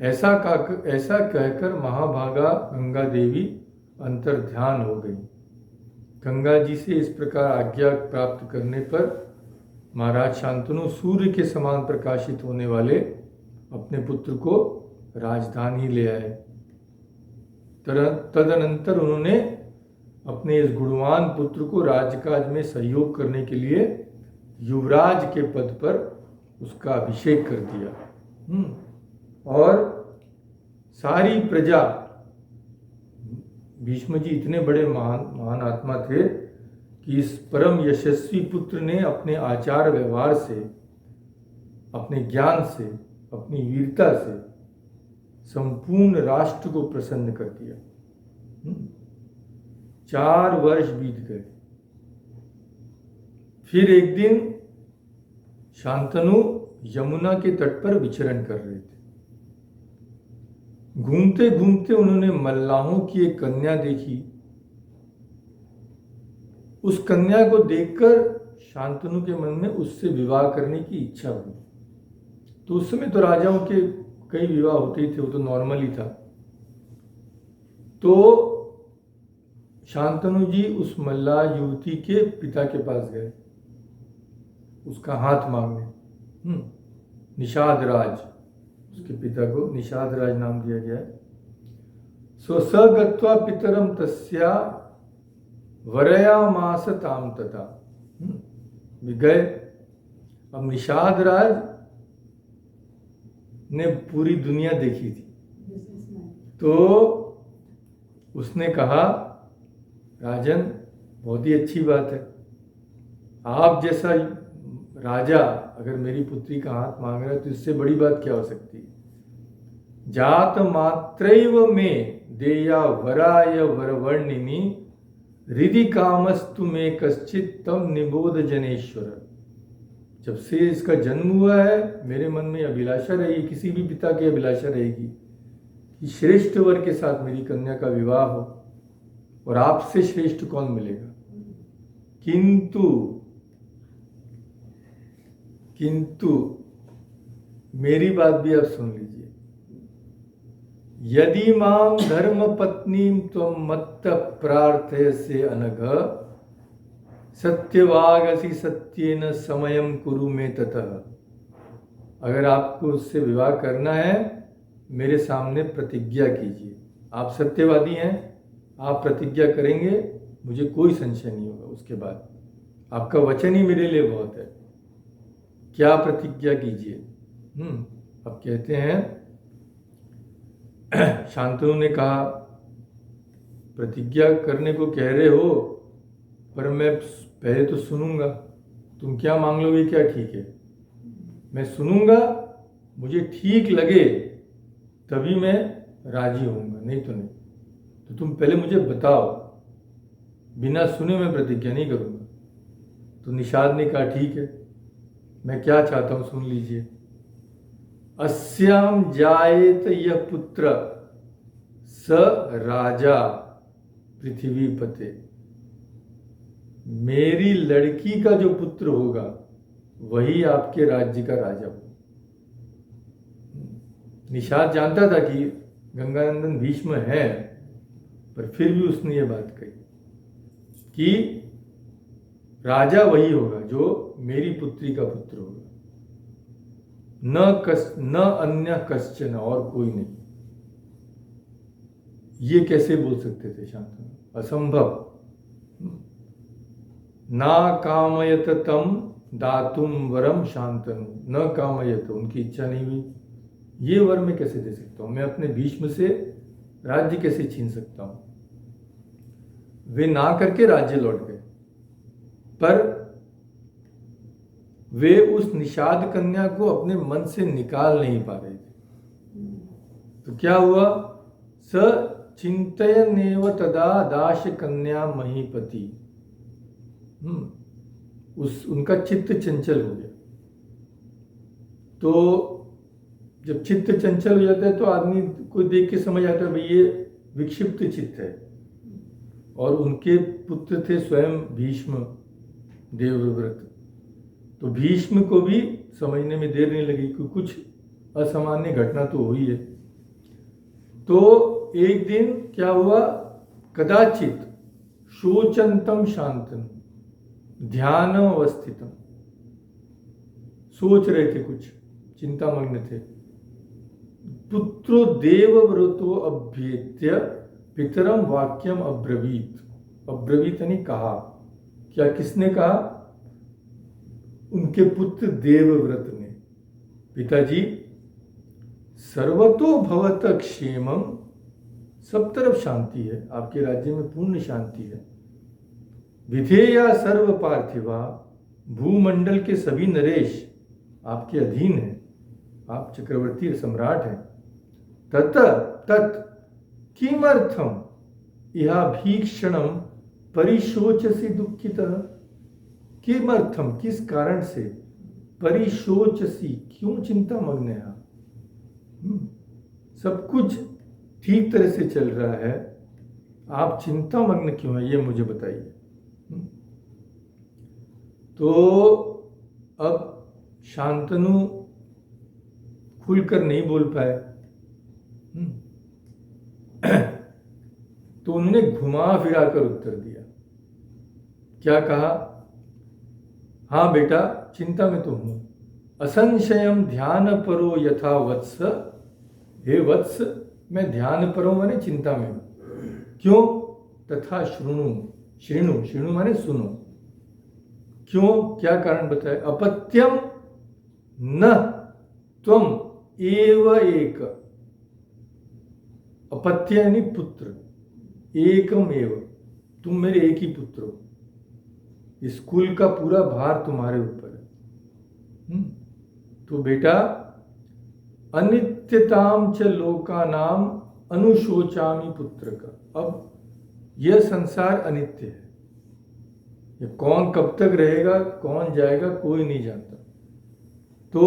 ऐसा कहकर महाभागा गंगा देवी अंतर्ध्यान हो गई। गंगा जी से इस प्रकार आज्ञा प्राप्त करने पर महाराज शांतनु सूर्य के समान प्रकाशित होने वाले अपने पुत्र को राजधानी ले आए। तदनंतर उन्होंने अपने इस गुणवान पुत्र को राजकाज में सहयोग करने के लिए युवराज के पद पर उसका अभिषेक कर दिया। और सारी प्रजा, भीष्म जी इतने बड़े महान आत्मा थे कि इस परम यशस्वी पुत्र ने अपने आचार व्यवहार से, अपने ज्ञान से, अपनी वीरता से संपूर्ण राष्ट्र को प्रसन्न कर दिया। 4 वर्ष बीत गए। फिर एक दिन शांतनु यमुना के तट पर विचरण कर रहे थे। घूमते घूमते उन्होंने मल्लाहों की एक कन्या देखी। उस कन्या को देखकर शांतनु के मन में उससे विवाह करने की इच्छा हुई। तो उस समय तो राजाओं के कई विवाह होते ही थे, वो तो नॉर्मल ही था। तो शांतनु जी उस मल्लाह युवती के पिता के पास गए, उसका हाथ मांगने। निषाद राज, उसके पिता को निषाद राज नाम दिया गया है। सो स गत्वा पितरम तस्या वरयामास ताम तथा। गए। अब निषाद राज ने पूरी दुनिया देखी थी, तो उसने कहा, राजन बहुत ही अच्छी बात है, आप जैसा राजा अगर मेरी पुत्री का हाथ मांग रहा है तो इससे बड़ी बात क्या हो सकती है। जात मात्रैव में देया वराय वरवर्णिनी हृदि कामस्तु में कश्चित तम निबोध जनेश्वर। जब से इसका जन्म हुआ है मेरे मन में अभिलाषा रहेगी, किसी भी पिता की अभिलाषा रहेगी कि श्रेष्ठ वर के साथ मेरी कन्या का विवाह हो, और आपसे श्रेष्ठ कौन मिलेगा। किंतु मेरी बात भी आप सुन लीजिए। यदि माम धर्म पत्नी त्वं मत्त प्रार्थय से अनघ सत्यवागसि सत्येन समयम कुरु में ततः। अगर आपको उससे विवाह करना है, मेरे सामने प्रतिज्ञा कीजिए। आप सत्यवादी हैं, आप प्रतिज्ञा करेंगे, मुझे कोई संशय नहीं होगा। उसके बाद आपका वचन ही मेरे लिए बहुत है। क्या प्रतिज्ञा कीजिए? अब कहते हैं, शांतनु ने कहा, प्रतिज्ञा करने को कह रहे हो, पर मैं पहले तो सुनूंगा। तुम क्या मांग लोगे, क्या ठीक है? मैं सुनूंगा, मुझे ठीक लगे तभी मैं राजी होऊंगा, नहीं तो नहीं। तो तुम पहले मुझे बताओ, बिना सुने मैं प्रतिज्ञा नहीं करूंगा। तो निषाद ने कहा, ठीक है, मैं क्या चाहता हूं सुन लीजिए। अस्याम जायेत यह पुत्र स राजा पृथ्वीपते। मेरी लड़की का जो पुत्र होगा वही आपके राज्य का राजा होगा। निषाद जानता था कि गंगानंदन भीष्म है, पर फिर भी उसने ये बात कही कि राजा वही होगा जो मेरी पुत्री का पुत्र होगा, न अन्य कश्चन, और कोई नहीं। ये कैसे बोल सकते थे शांतनु? असंभव। ना कामयत तम दातुम वरम शांतनु, न कामयत, उनकी इच्छा नहीं हुई। ये वर मैं कैसे दे सकता हूं? मैं अपने भीष्म से राज्य कैसे छीन सकता हूं? वे ना करके राज्य लौट गए, पर वे उस निषाद कन्या को अपने मन से निकाल नहीं पा रहे थे। तो क्या हुआ? स चिंतयनेव तदा दाश कन्या महीपति। उनका चित्त चंचल हो गया। तो जब चित्त चंचल हो जाता है तो आदमी को देख के समझ आता है भाई ये विक्षिप्त चित्त है। और उनके पुत्र थे स्वयं भीष्म देवव्रत। तो भीष्म को भी समझने में देर नहीं लगी कि कुछ असामान्य घटना तो हुई है। तो एक दिन क्या हुआ? कदाचित शोचंतम शांतम ध्यान अवस्थितम, सोच रहे थे, कुछ चिंतामग्न थे। पुत्रो देवव्रतो अभ्येत्य पितरम वाक्यम अब्रवीत। अब्रवीत यानी कहा। क्या किसने कहा? उनके पुत्र देवव्रत ने, पिताजी सर्वतो भवत क्षेमम, सब तरफ शांति है, आपके राज्य में पूर्ण शांति है। विधेया सर्व पार्थिवा, भूमंडल के सभी नरेश आपके अधीन हैं, आप चक्रवर्ती सम्राट हैं। तत तत् किमर्थम यह भीक्षणम परिशोचसी दुखितः। किमर्थम, किस कारण से, परिशोचसी, क्यों चिंता मग्न है आप? सब कुछ ठीक तरह से चल रहा है, आप चिंता मग्न क्यों है, ये मुझे बताइए। तो अब शांतनु खुलकर नहीं बोल पाए। तो उन्होंने घुमा फिरा कर उत्तर दिया। क्या कहा? हाँ बेटा, चिंता में तो हूं। असंशयम ध्यान परो यथा वत्स। हे वत्स, मैं ध्यान परो माने चिंता में हूं। क्यों? तथा श्रृणु, श्रृणु, श्रृणु माने सुनो। क्यों? क्या कारण बताए? अपत्यम न त्वम एव एक। अपत्य यानी पुत्र, एकम एव, तुम मेरे एक ही पुत्र हो। स्कूल का पूरा भार तुम्हारे ऊपर है। तो बेटा, अनित्यताम च लोकानाम अनुशोचामि पुत्र का। अब यह संसार अनित्य है, ये कौन कब तक रहेगा, कौन जाएगा, कोई नहीं जानता। तो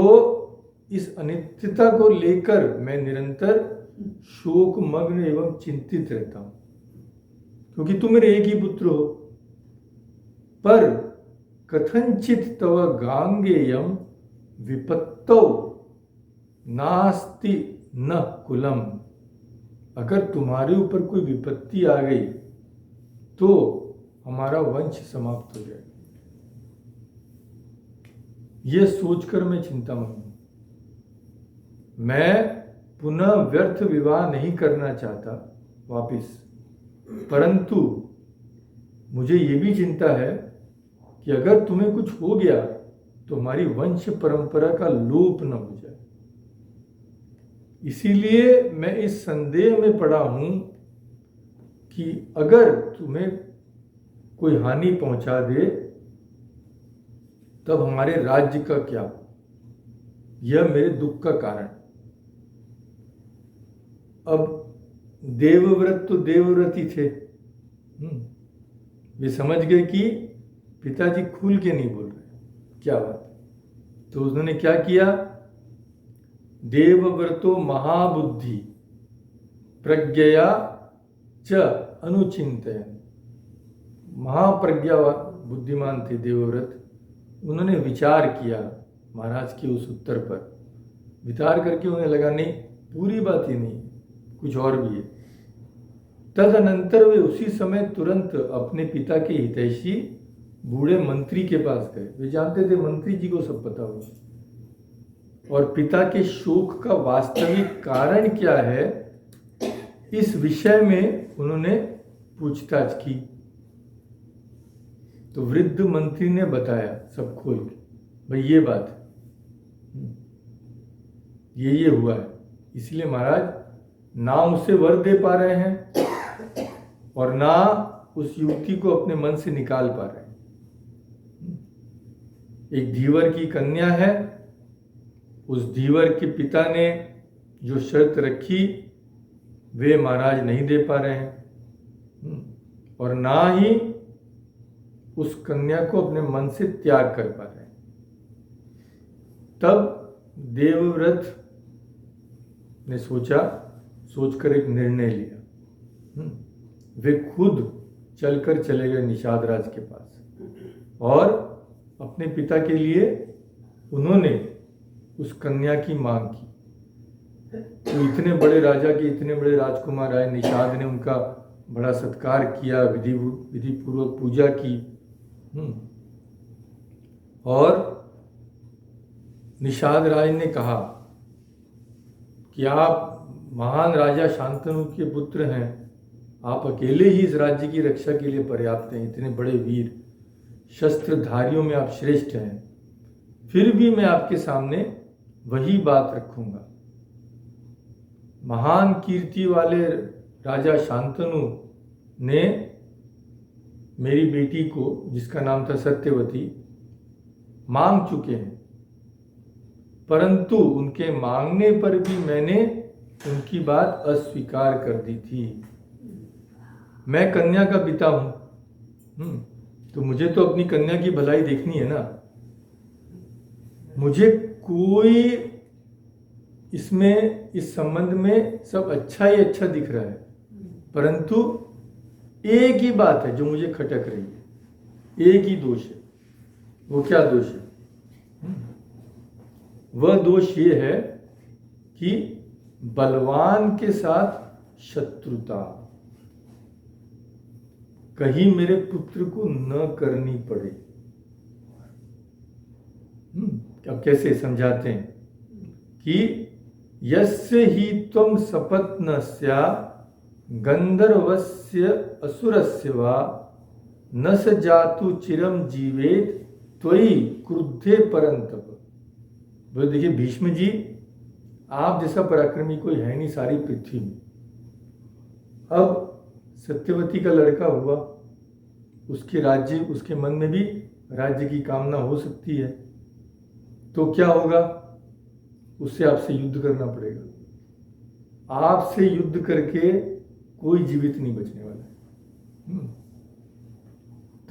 इस अनित्यता को लेकर मैं निरंतर शोक मग्न एवं चिंतित रहता हूं, क्योंकि तुम मेरे एक ही पुत्र हो। पर कथंचित तव गांगेयम विपत्तौ नास्ति न कुलम। अगर तुम्हारे ऊपर कोई विपत्ति आ गई तो हमारा वंश समाप्त हो जाएगा। ये सोचकर मैं चिंता में हूँ। मैं पुनः व्यर्थ विवाह नहीं करना चाहता वापिस, परंतु मुझे ये भी चिंता है कि अगर तुम्हें कुछ हो गया तो हमारी वंश परंपरा का लोप न हो जाए। इसीलिए मैं इस संदेह में पड़ा हूं कि अगर तुम्हें कोई हानि पहुंचा दे तब हमारे राज्य का क्या, यह मेरे दुख का कारण। अब देवव्रत तो देवव्रत ही थे। वे समझ गए कि पिताजी खुल के नहीं बोल रहे, क्या बात। तो उन्होंने क्या किया, देवव्रतो महाबुद्धि प्रज्ञया च अनुचिंतयन्। महाप्रज्ञा बुद्धिमान थे देवव्रत। उन्होंने विचार किया महाराज के उस उत्तर पर। विचार करके उन्हें लगा नहीं, पूरी बात ही नहीं, कुछ और भी है। तदनंतर वे उसी समय तुरंत अपने पिता के हितैषी बूढ़े मंत्री के पास गए। वे जानते थे मंत्री जी को सब पता होगा, और पिता के शोक का वास्तविक कारण क्या है इस विषय में उन्होंने पूछताछ की। तो वृद्ध मंत्री ने बताया सब खोल के, भाई ये बात है, ये हुआ है, इसलिए महाराज ना उसे वर दे पा रहे हैं और ना उस युवती को अपने मन से निकाल पा रहे हैं। एक धीवर की कन्या है, उस धीवर के पिता ने जो शर्त रखी वे महाराज नहीं दे पा रहे हैं, और ना ही उस कन्या को अपने मन से त्याग कर पा रहे हैं। तब देवव्रत ने सोचकर एक निर्णय लिया। वे खुद चलकर चले गए निषाद राज के पास और अपने पिता के लिए उन्होंने उस कन्या की मांग की। तो इतने बड़े राजा के इतने बड़े राजकुमार आए, निषाद ने उनका बड़ा सत्कार किया, विधि पूर्वक पूजा की। और निषाद राज ने कहा कि आप महान राजा शांतनु के पुत्र हैं, आप अकेले ही इस राज्य की रक्षा के लिए पर्याप्त हैं, इतने बड़े वीर शस्त्रधारियों में आप श्रेष्ठ हैं, फिर भी मैं आपके सामने वही बात रखूंगा। महान कीर्ति वाले राजा शांतनु ने मेरी बेटी को, जिसका नाम था सत्यवती, मांग चुके हैं, परंतु उनके मांगने पर भी मैंने उनकी बात अस्वीकार कर दी थी। मैं कन्या का पिता हूं, तो मुझे तो अपनी कन्या की भलाई देखनी है ना। मुझे कोई इसमें, इस संबंध में सब अच्छा ही अच्छा दिख रहा है, परंतु एक ही बात है जो मुझे खटक रही है, एक ही दोष है। वो क्या दोष है? वह दोष ये है कि बलवान के साथ शत्रुता कहीं मेरे पुत्र को न करनी पड़े। अब कैसे समझाते हैं कि यस्य ही त्वं सपत्नस्य गंधर्वस्य असुरस्य वा न स जातु चिरम जीवेत त्वयि क्रुद्धे परंतप। बोले देखिए भीष्म जी, आप जैसा पराक्रमी कोई है नहीं सारी पृथ्वी में। अब सत्यवती का लड़का हुआ, उसके राज्य, उसके मन में भी राज्य की कामना हो सकती है, तो क्या होगा? उससे आपसे युद्ध करना पड़ेगा। आपसे युद्ध करके कोई जीवित नहीं बचने वाला है।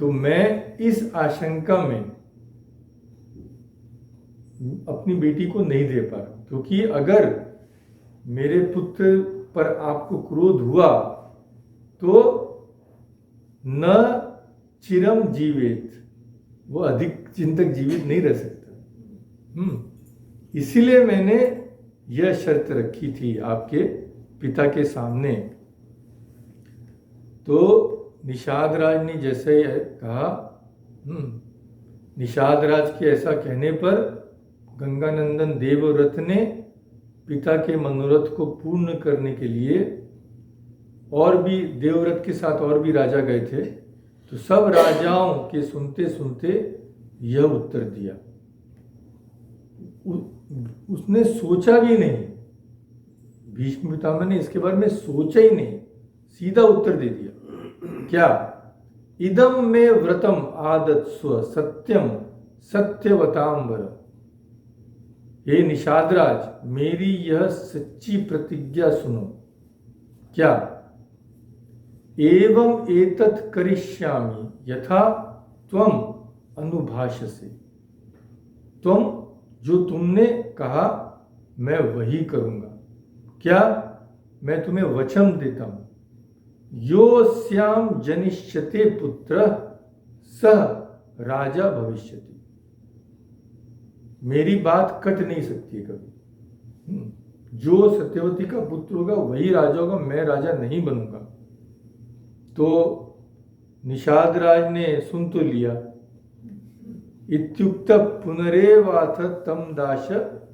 तो मैं इस आशंका में अपनी बेटी को नहीं दे पा रहा, क्योंकि अगर मेरे पुत्र पर आपको क्रोध हुआ तो न चिरम जीवित, वो अधिक दिन तक जीवित नहीं रह सकता। इसीलिए मैंने यह शर्त रखी थी आपके पिता के सामने। तो निषाद राज ने जैसे कहा निषाद राज के ऐसा कहने पर गंगानंदन देवव्रत ने पिता के मनोरथ को पूर्ण करने के लिए और भी देवव्रत के साथ और भी राजा गए थे, तो सब राजाओं के सुनते सुनते यह उत्तर दिया। उसने सोचा भी नहीं, भीष्म पितामह ने इसके बारे में सोचा ही नहीं, सीधा उत्तर दे दिया। क्या? इदम में व्रतम आदत स्व सत्यम सत्यवतांबर। हे निषादराज, मेरी यह सच्ची प्रतिज्ञा सुनो। क्या? एवं एतत् करिष्यामि यथा त्वम अनुभाषसे। तुम जो तुमने कहा मैं वही करूंगा। क्या? मैं तुम्हें वचन देता हूं। योऽस्यां जनिष्यते पुत्र सह राजा भविष्यति। मेरी बात कट नहीं सकती कभी। जो सत्यवती का पुत्र होगा वही राजा होगा, मैं राजा नहीं बनूंगा। तो निषाद राज ने सुन तो लिया। इत्युक्त पुनरेवाथ तम दाश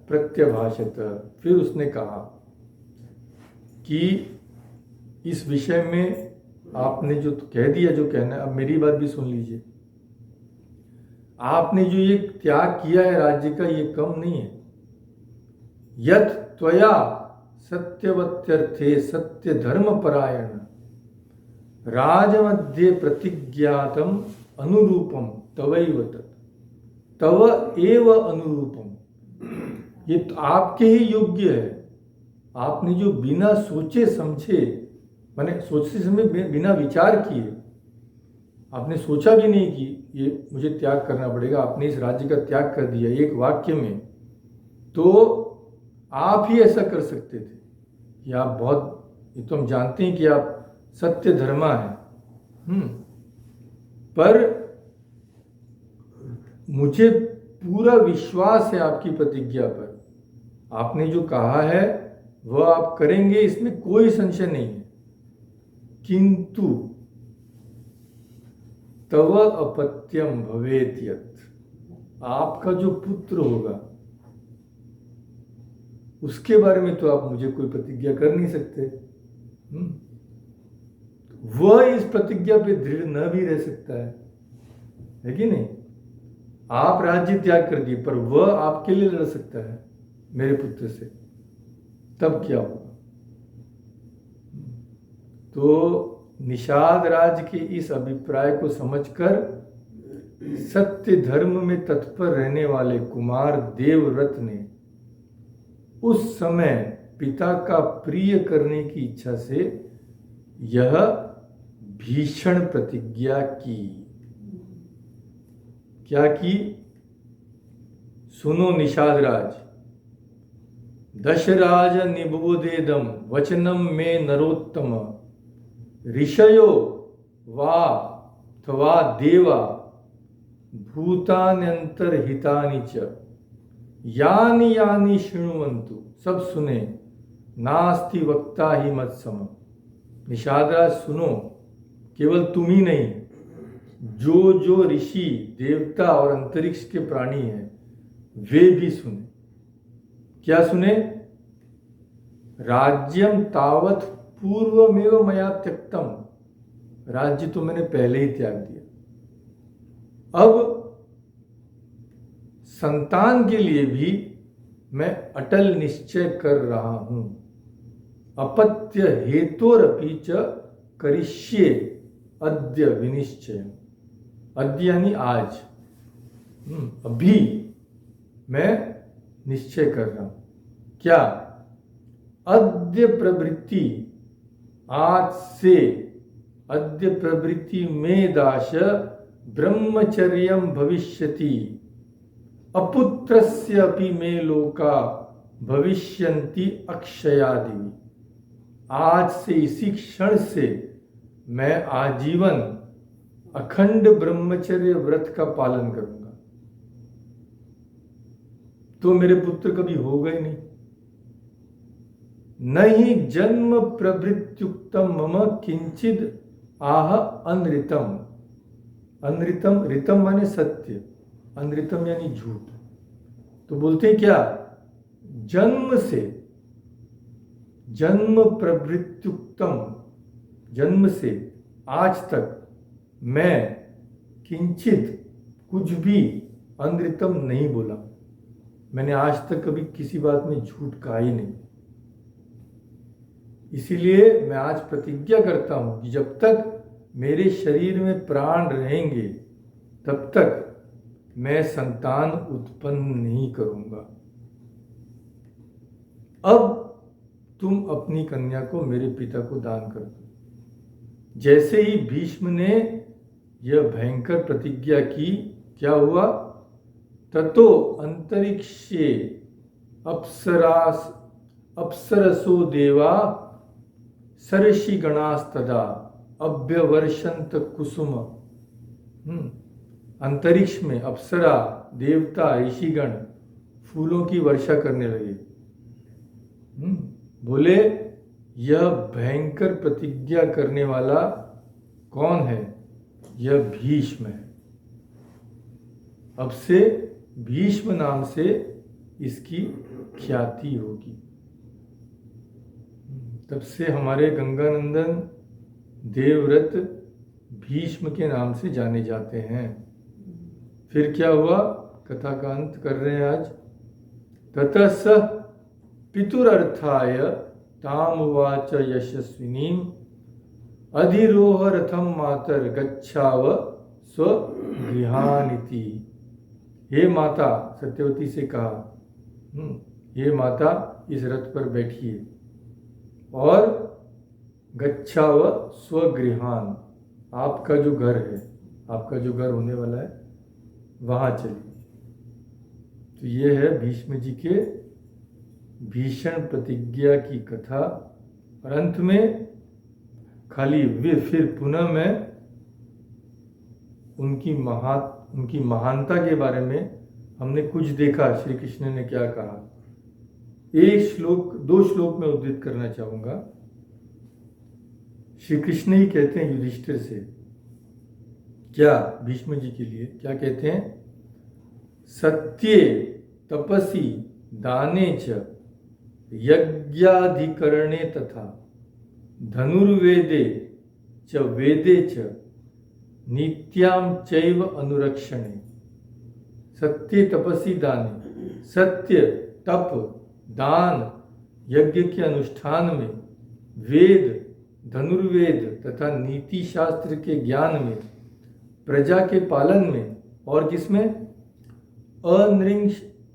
प्रत्यभाषत। फिर उसने कहा कि इस विषय में आपने जो कह दिया, जो कहना है, अब मेरी बात भी सुन लीजिए। आपने जो ये त्याग किया है राज्य का, ये कम नहीं है। यत् त्वया सत्यवत्यर्थे सत्य धर्म परायण राजमध्ये प्रतिज्ञातम अनुरूपम तवैव तत् तव एव अनुरूपम। ये तो आपके ही योग्य है। आपने जो बिना सोचे समझे, माने सोचते समय बिना विचार किए, आपने सोचा भी नहीं कि ये मुझे त्याग करना पड़ेगा, आपने इस राज्य का त्याग कर दिया एक वाक्य में, तो आप ही ऐसा कर सकते थे कि आप बहुत, ये तो हम जानते हैं कि आप सत्य धर्मा है। पर मुझे पूरा विश्वास है आपकी प्रतिज्ञा पर। आपने जो कहा है वह आप करेंगे, इसमें कोई संशय नहीं है। किंतु तव अपत्यम भवेत यत्, आपका जो पुत्र होगा उसके बारे में तो आप मुझे कोई प्रतिज्ञा कर नहीं सकते। वह इस प्रतिज्ञा पे दृढ़ न भी रह सकता है कि नहीं? आप राज्य त्याग कर दिए, पर वह आपके लिए लड़ सकता है मेरे पुत्र से, तब क्या होगा? तो निषाद राज के इस अभिप्राय को समझकर सत्य धर्म में तत्पर रहने वाले कुमार देवव्रत ने उस समय पिता का प्रिय करने की इच्छा से यह भीषण प्रतिज्ञा की। क्या की? सुनो निषाद राज, दशराज निबोधेदम वचनम में नरोत्तम ऋषयो वा अथवा देवा भूतान्यंतरहितानि च यानि यानि शृण्वन्तु। सब सुने, नास्ति वक्ता ही मत सम। निषाद राज सुनो, केवल तुम ही नहीं, जो जो ऋषि देवता और अंतरिक्ष के प्राणी हैं वे भी सुने। क्या सुने? राज्यम तावत पूर्वमेव मया त्यक्तम। राज्य तो मैंने पहले ही त्याग दिया। अब संतान के लिए भी मैं अटल निश्चय कर रहा हूं। अपत्य हेतोरपि च करिष्ये अद्य विनिश्चय। अद्य यानी आज, अभी मैं निश्चय कर रहा हूं। क्या? अद्य प्रवृत्ति, आज से, अद्य प्रवृत्ति में दाश ब्रह्मचर्यम भविष्यति अपुत्रस्य अपि मे लोका भविष्यन्ति अक्षयादि। आज से, इसी क्षण से मैं आजीवन अखंड ब्रह्मचर्य व्रत का पालन करूंगा। तो मेरे पुत्र कभी होगा ही नहीं। न ही जन्म प्रवृत्युक्तम मम किंचिद आह अनृतम। अनृतम, ऋतम माने सत्य, अनृतम यानी झूठ। तो बोलते हैं क्या, जन्म से, जन्म प्रवृत्त्युक्तम, जन्म से आज तक मैं किंचित कुछ भी अनृतम नहीं बोला। मैंने आज तक कभी किसी बात में झूठ कहा ही नहीं। इसीलिए मैं आज प्रतिज्ञा करता हूं कि जब तक मेरे शरीर में प्राण रहेंगे तब तक मैं संतान उत्पन्न नहीं करूंगा। अब तुम अपनी कन्या को मेरे पिता को दान कर दो। जैसे ही भीष्म ने यह भयंकर प्रतिज्ञा की, क्या हुआ, ततो अंतरिक्षे अप्सरसो देवा सरषि गणास्तदा अभ्यवर्षंत कुसुम। अंतरिक्ष में अप्सरा, देवता, ऋषिगण फूलों की वर्षा करने लगे। बोले यह भयंकर प्रतिज्ञा करने वाला कौन है, यह भीष्म है। अब से भीष्म नाम से इसकी ख्याति होगी। तब से हमारे गंगानंदन देवव्रत भीष्म के नाम से जाने जाते हैं। फिर क्या हुआ, कथा का अंत कर रहे हैं आज। ततः स पितुरर्थाय तामुवाच यशस्विनीं अधिरोह रथम मातर गच्छाव स्वगृहानिति। हे माता, सत्यवती से कहा, हे माता इस रथ पर बैठिए और गच्छाव स्वगृहान, आपका जो घर है, आपका जो घर होने वाला है वहां चलिए। तो ये है भीष्म जी के भीषण प्रतिज्ञा की कथा। और अंत में खाली फिर पुनः मैं उनकी महानता के बारे में हमने कुछ देखा, श्री कृष्ण ने क्या कहा। एक श्लोक, दो श्लोक में उद्धृत करना चाहूंगा। श्री कृष्ण ही कहते हैं युधिष्ठिर से, क्या, भीष्म जी के लिए क्या कहते हैं, सत्ये तपसी दाने च यज्ञाधिकरणे तथा धनुर्वेदे च वेदे च नित्याम चैव अनुरक्षणे। सत्य तपसी दाने, सत्य, तप, दान, यज्ञ के अनुष्ठान में, वेद, धनुर्वेद तथा नीति शास्त्र के ज्ञान में, प्रजा के पालन में, और किसमें,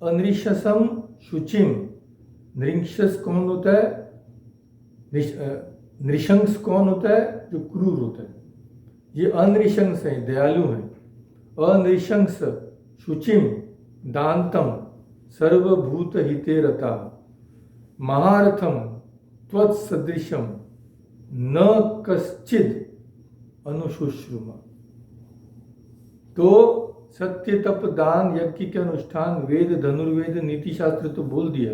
अनृशसम शुचिम। नृशंस कौन होता है, नृशंस कौन होता है, जो क्रूर होता है। ये अनृशंस है, दयालु हैं। अनृशंस शुचिम दांतम सर्वभूत हिते रता महारथम त्वत्सदृशम न कश्चिद अनुशुश्रुमा। तो सत्य, तप, दान, यज्ञ के अनुष्ठान, वेद, धनुर्वेद, नीति शास्त्र तो बोल दिया।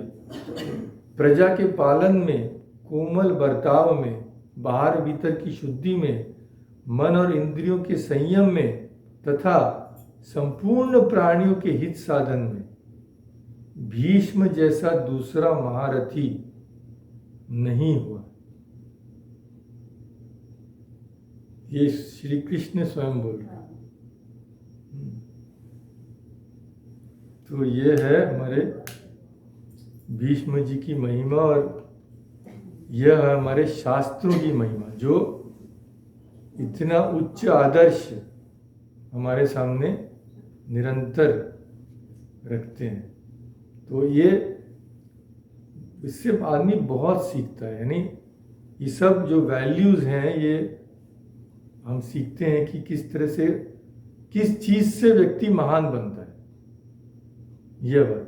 प्रजा के पालन में, कोमल बर्ताव में, बाहर भीतर की शुद्धि में, मन और इंद्रियों के संयम में तथा संपूर्ण प्राणियों के हित साधन में भीष्म जैसा दूसरा महारथी नहीं हुआ। ये श्री कृष्ण स्वयं बोल रहे हैं। तो ये है हमारे भीष्म जी की महिमा, और यह है हमारे शास्त्रों की महिमा, जो इतना उच्च आदर्श हमारे सामने निरंतर रखते हैं। तो ये, इससे आदमी बहुत सीखता है। यानी ये सब जो वैल्यूज़ हैं, ये हम सीखते हैं कि किस तरह से, किस चीज़ से व्यक्ति महान बनता है, यह बात।